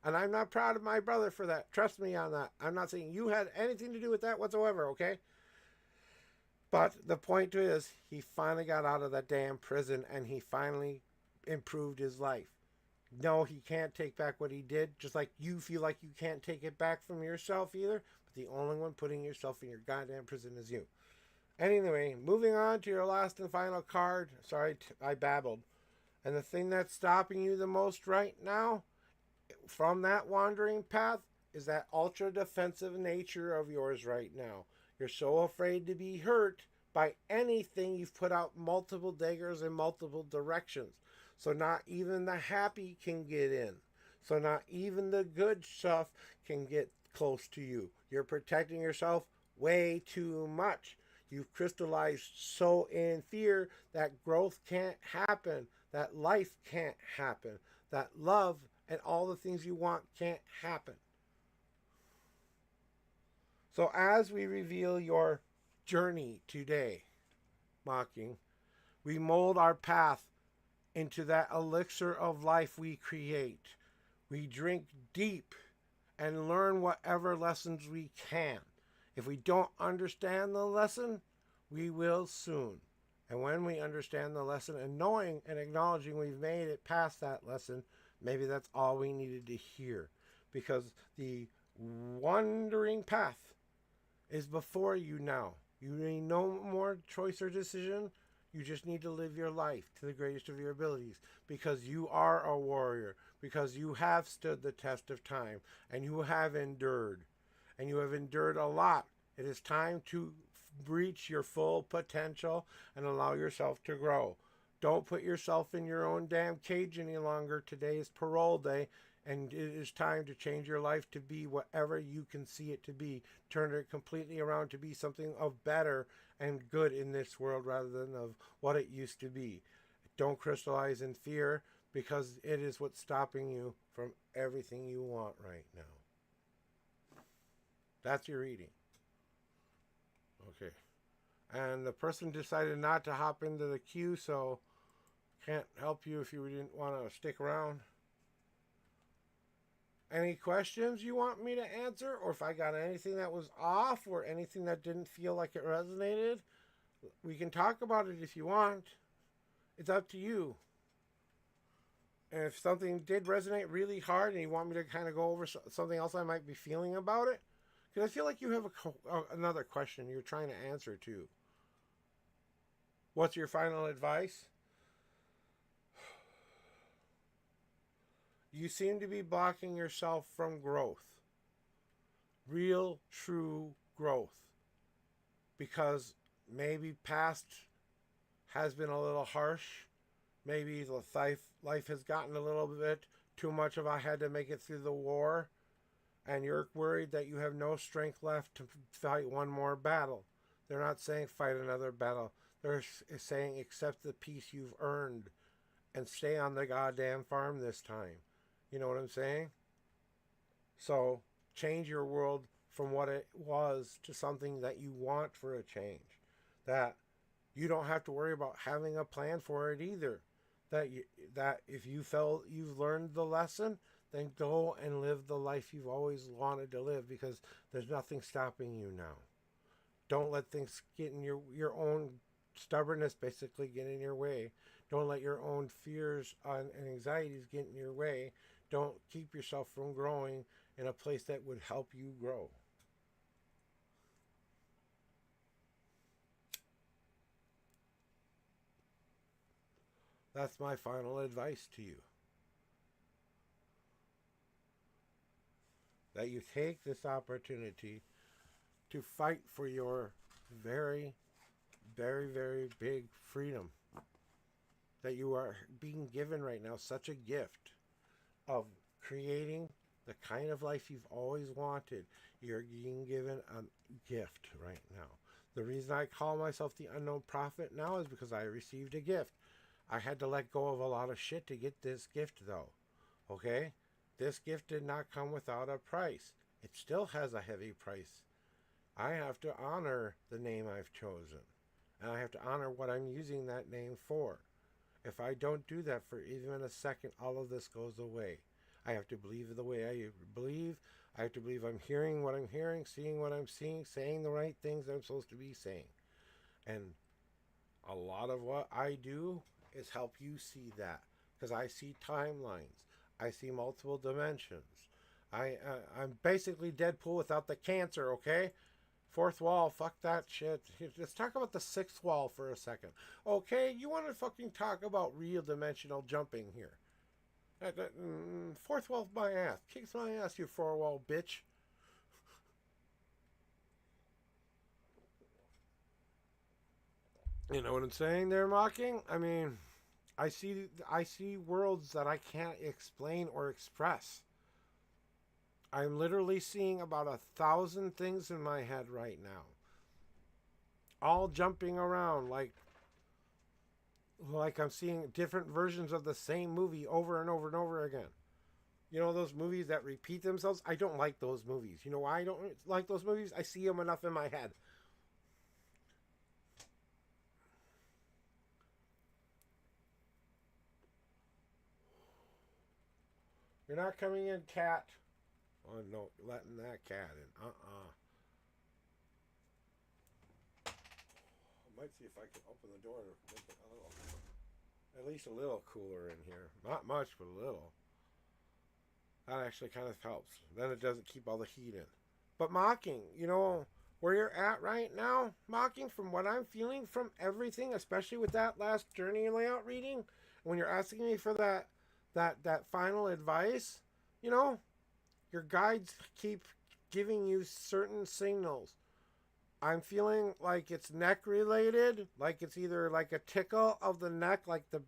And I'm not proud of my brother for that. Trust me on that. I'm not saying you had anything to do with that whatsoever, okay? But the point is, he finally got out of that damn prison and he finally improved his life. No, he can't take back what he did, just like you feel like you can't take it back from yourself either. But the only one putting yourself in your goddamn prison is you. Anyway, moving on to your last and final card. Sorry, I babbled. And the thing that's stopping you the most right now from that wandering path is that ultra defensive nature of yours right now. You're so afraid to be hurt by anything. You've put out multiple daggers in multiple directions. So not even the happy can get in. So not even the good stuff can get close to you. You're protecting yourself way too much. You've crystallized so in fear that growth can't happen, that life can't happen, that love and all the things you want can't happen. So as we reveal your journey today, Mocking, we mold our path into that elixir of life we create. We drink deep and learn whatever lessons we can. If we don't understand the lesson, we will soon. And when we understand the lesson and knowing and acknowledging we've made it past that lesson, maybe that's all we needed to hear. Because the wandering path is before you now. You need no more choice or decision. You just need to live your life to the greatest of your abilities, because you are a warrior, because you have stood the test of time, and you have endured. And you have endured a lot. It is time to reach your full potential and allow yourself to grow. Don't put yourself in your own damn cage any longer. Today is parole day, and it is time to change your life to be whatever you can see it to be. Turn it completely around to be something of better and good in this world rather than of what it used to be. Don't crystallize in fear, because it is what's stopping you from everything you want right now. That's your reading. Okay. And the person decided not to hop into the queue, so can't help you if you didn't want to stick around. Any questions you want me to answer, or if I got anything that was off or anything that didn't feel like it resonated, we can talk about it if you want. It's up to you. And if something did resonate really hard and you want me to kind of go over something else I might be feeling about it, because I feel like you have another question you're trying to answer too. What's your final advice? You seem to be blocking yourself from growth. Real, true growth. Because maybe past has been a little harsh. Maybe the life has gotten a little bit too much of I had to make it through the war. And you're worried that you have no strength left to fight one more battle. They're not saying fight another battle. They're saying accept the peace you've earned and stay on the goddamn farm this time. You know what I'm saying? So change your world from what it was to something that you want for a change. That you don't have to worry about having a plan for it either. That if you felt you've learned the lesson, then go and live the life you've always wanted to live, because there's nothing stopping you now. Don't let things get in your own stubbornness basically get in your way. Don't let your own fears and anxieties get in your way. Don't keep yourself from growing in a place that would help you grow. That's my final advice to you. That you take this opportunity to fight for your very, very, very big freedom that you are being given right now. Such a gift of creating the kind of life you've always wanted. You're being given a gift right now. The reason I call myself the Unknown Prophet now is because I received a gift. I had to let go of a lot of shit to get this gift, though. Okay? This gift did not come without a price. It still has a heavy price. I have to honor the name I've chosen. And I have to honor what I'm using that name for. If I don't do that for even a second, all of this goes away. I have to believe the way I believe. I have to believe I'm hearing what I'm hearing, seeing what I'm seeing, saying the right things I'm supposed to be saying. And a lot of what I do is help you see that. Because I see timelines. I see multiple dimensions. I'm basically Deadpool without the cancer, okay? Fourth wall, fuck that shit. Let's talk about the sixth wall for a second. Okay, you want to fucking talk about real dimensional jumping here. Fourth wall, my ass. Kicks my ass, you four wall bitch. You know what I'm saying there, Mocking? I mean, I see worlds that I can't explain or express. I'm literally seeing about 1,000 things in my head right now. All jumping around like I'm seeing different versions of the same movie over and over and over again. You know those movies that repeat themselves? I don't like those movies. You know why I don't like those movies? I see them enough in my head. You're not coming in, cat. Oh, no, letting that cat in. I might see if I can open the door to make it a little, at least a little cooler in here. Not much, but a little. That actually kind of helps. Then it doesn't keep all the heat in. But Mocking, you know, where you're at right now, Mocking, from what I'm feeling from everything, especially with that last journey layout reading, when you're asking me for that final advice, you know, your guides keep giving you certain signals. I'm feeling like it's neck related, like it's either like a tickle of the neck, like the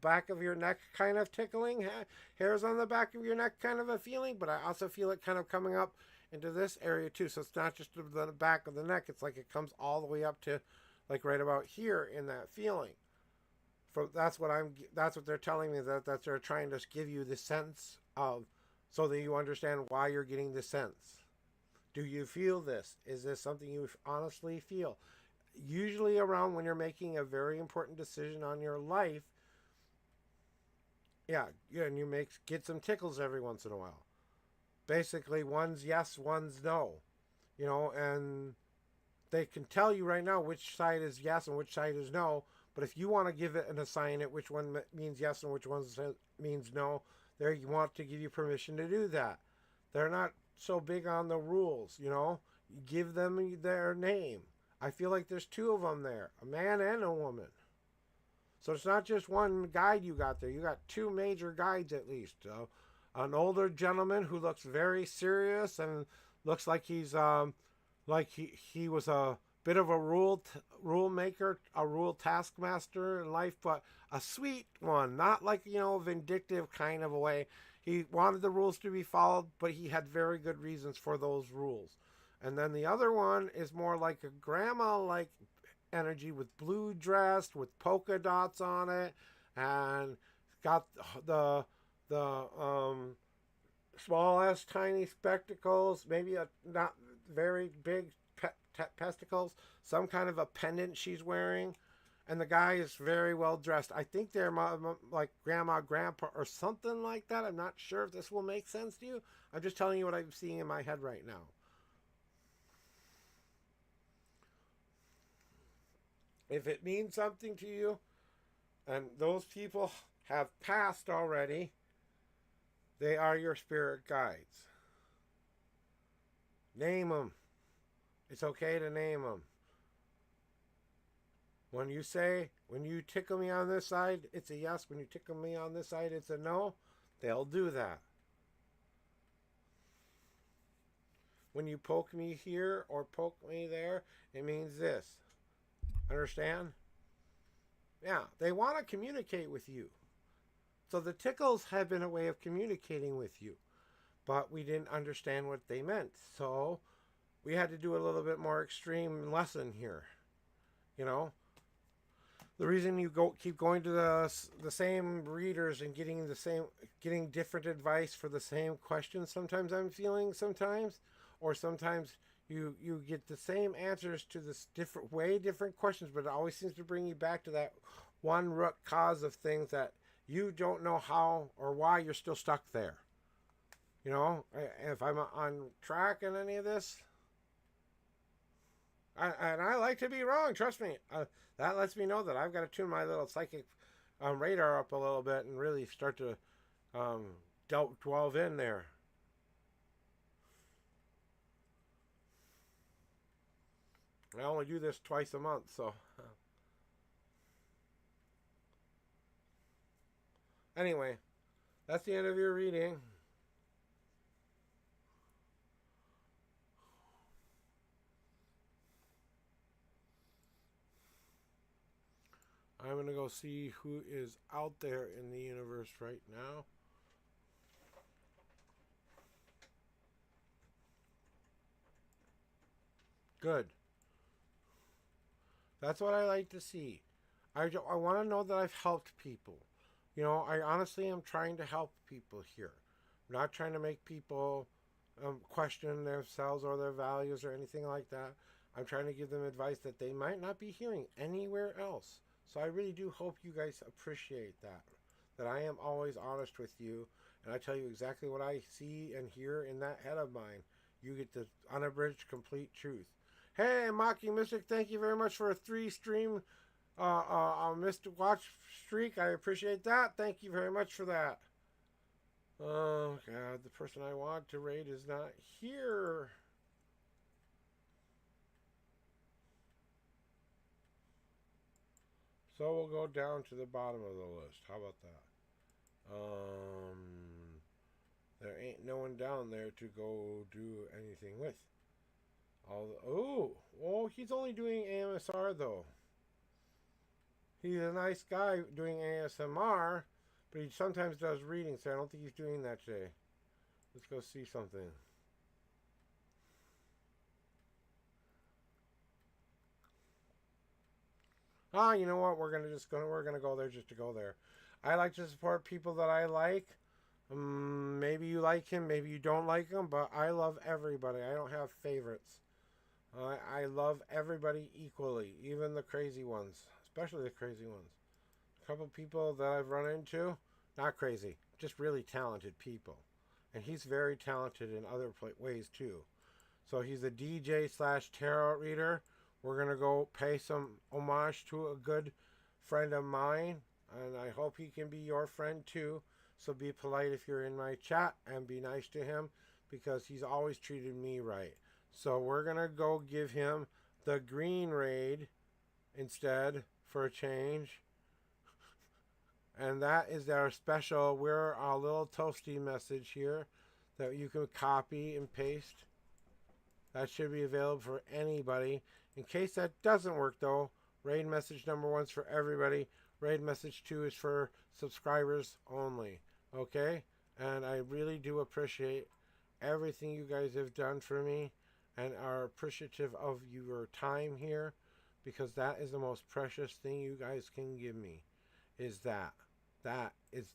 back of your neck kind of tickling, hairs on the back of your neck kind of a feeling, but I also feel it kind of coming up into this area too. So it's not just the back of the neck, it's like it comes all the way up to like right about here in that feeling. That's what they're telling me, that they're trying to give you the sense of, so that you understand why you're getting the sense. Do you feel this? Is this something you honestly feel? Usually around when you're making a very important decision on your life, yeah, and you get some tickles every once in a while. basically one's yes, one's no. You know, and they can tell you right now which side is yes and which side is no. But if you want to give it and assign it which one means yes and which one means no, they want to give you permission to do that. They're not so big on the rules, you know. You give them their name. I feel like there's two of them there, a man and a woman. So it's not just one guide you got there. You got two major guides at least. An older gentleman who looks very serious and looks like he's like he was a bit of a rule maker, a rule taskmaster in life, but a sweet one, not like, you know, vindictive kind of a way. He wanted the rules to be followed, but he had very good reasons for those rules. And then the other one is more like a grandma like energy with blue dress with polka dots on it, and got the small tiny spectacles, maybe a not very big testicles, some kind of a pendant she's wearing, and the guy is very well dressed. I think they're like grandma, grandpa, or something like that. I'm not sure if this will make sense to you. I'm just telling you what I'm seeing in my head right now. If it means something to you, and those people have passed already, they are your spirit guides. Name them. It's okay to name them. When you tickle me on this side, it's a yes. When you tickle me on this side, it's a no. They'll do that. When you poke me here or poke me there, it means this. Understand? Yeah, they want to communicate with you. So the tickles have been a way of communicating with you. But we didn't understand what they meant. So we had to do a little bit more extreme lesson here. You know? The reason you keep going to the same readers and getting different advice for the same questions, sometimes I'm feeling or sometimes you get the same answers to this different questions, but it always seems to bring you back to that one root cause of things that you don't know how or why you're still stuck there. You know, if I'm on track in any of this, and I like to be wrong, trust me. That lets me know that I've got to tune my little psychic radar up a little bit and really start to delve in there. I only do this twice a month, so. Anyway, that's the end of your reading. I'm going to go see who is out there in the universe right now. Good. That's what I like to see. I want to know that I've helped people. You know, I honestly am trying to help people here. I'm not trying to make people question themselves or their values or anything like that. I'm trying to give them advice that they might not be hearing anywhere else. So I really do hope you guys appreciate that I am always honest with you, and I tell you exactly what I see and hear in that head of mine. You get the unabridged, complete truth. Hey, Mocking Mystic, thank you very much for a 3-stream missed watch streak. I appreciate that. Thank you very much for that. Oh, God, the person I want to raid is not here. So we'll go down to the bottom of the list. How about that? There ain't no one down there to go do anything with. Oh, he's only doing AMSR though. He's a nice guy doing ASMR, but he sometimes does readings, so I don't think he's doing that today. Let's go see something. You know what? We're gonna go there just to go there. I like to support people that I like. Maybe you like him, maybe you don't like him, but I love everybody. I don't have favorites. I love everybody equally, even the crazy ones, especially the crazy ones. A couple people that I've run into, not crazy, just really talented people. and he's very talented in other ways too. So he's a DJ slash tarot reader. We're gonna go pay some homage to a good friend of mine, and I hope he can be your friend too. So be polite if you're in my chat and be nice to him because he's always treated me right. So we're gonna go give him the green raid instead for a change. And that is our special, we're a little toasty message here that you can copy and paste. That should be available for anybody. In case that doesn't work though, raid message number 1's for everybody. Raid message 2 is for subscribers only. Okay? And I really do appreciate everything you guys have done for me and are appreciative of your time here, because that is the most precious thing you guys can give me, is that. That is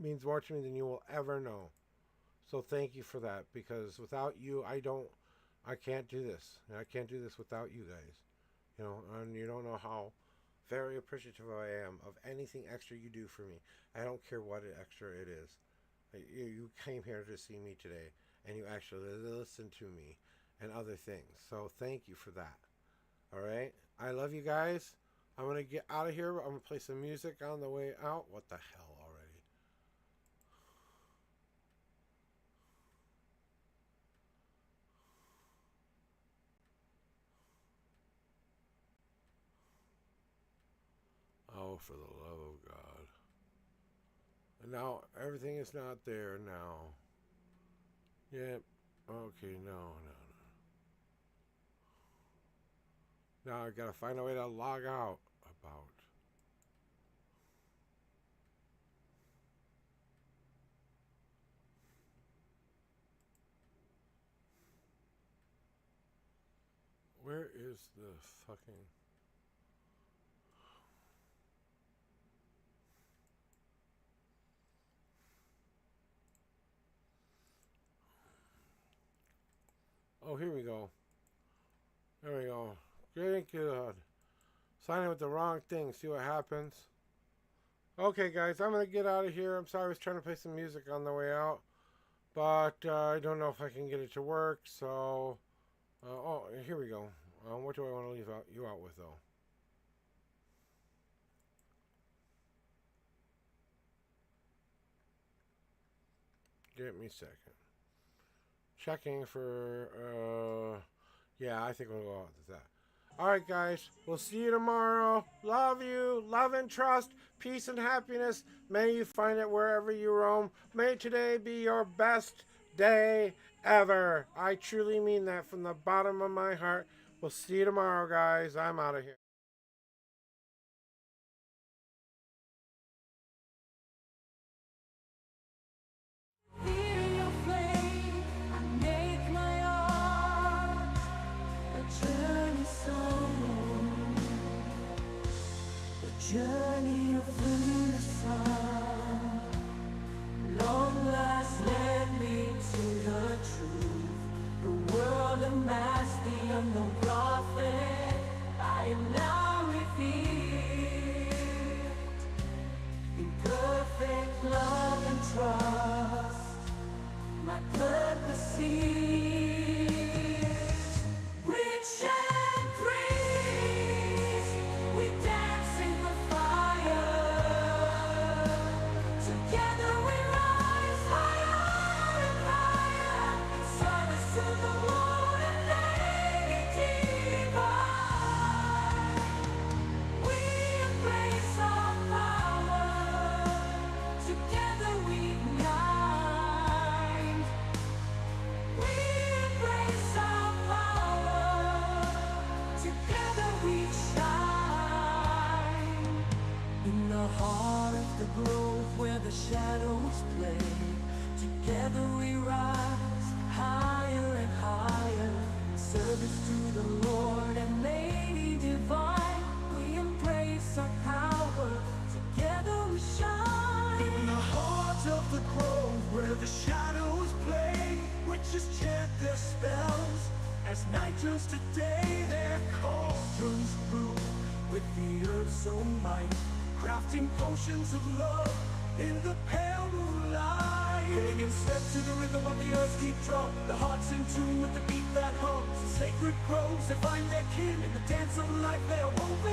means more to me than you will ever know. So thank you for that, because without you, I can't do this. I can't do this without you guys. You know, and you don't know how very appreciative I am of anything extra you do for me. I don't care what extra it is. You came here to see me today, and you actually listened to me and other things. So thank you for that. All right? I love you guys. I'm going to get out of here. I'm going to play some music on the way out. What the hell already? Oh, for the love of God. And now everything is not there now. Yep. Okay, no. Now I gotta find a way to log out about. Where is the fucking... Oh, here we go. There we go. Thank God. Sign in with the wrong thing. See what happens. Okay, guys. I'm going to get out of here. I'm sorry I was trying to play some music on the way out. But I don't know if I can get it to work. So, oh, here we go. What do I want to leave you out with, though? Give me a second. Checking for, yeah, I think we'll go out with that. Alright, guys. We'll see you tomorrow. Love you. Love and trust. Peace and happiness. May you find it wherever you roam. May today be your best day ever. I truly mean that from the bottom of my heart. We'll see you tomorrow, guys. I'm out of here. Ethereal flame, I make my art a journey song, a journey through the sun. Long last led me to the truth. The world amassed the unknown prophet. I am now revealed in perfect love and trust. My purpose is rich and praise. We dance in the fire. Together we rise higher and higher. Service to the Lord and Lady divine. We embrace our power. Together we unite. We embrace our power. Together we shine. In the heart of the grove where the shadows play, together we rise higher and higher. Service to the Lord and Lady divine. We embrace our power. Together we shine. In the heart of the grove where the shadows play, witches chant their spells. As night turns to day, their call turns through. With the earth's own might, crafting potions of love in the pale moonlight. Pagan step to the rhythm of the earth's deep drum. The heart's in tune with the beat that hums. The sacred groves, they find their kin in the dance of life. They're woven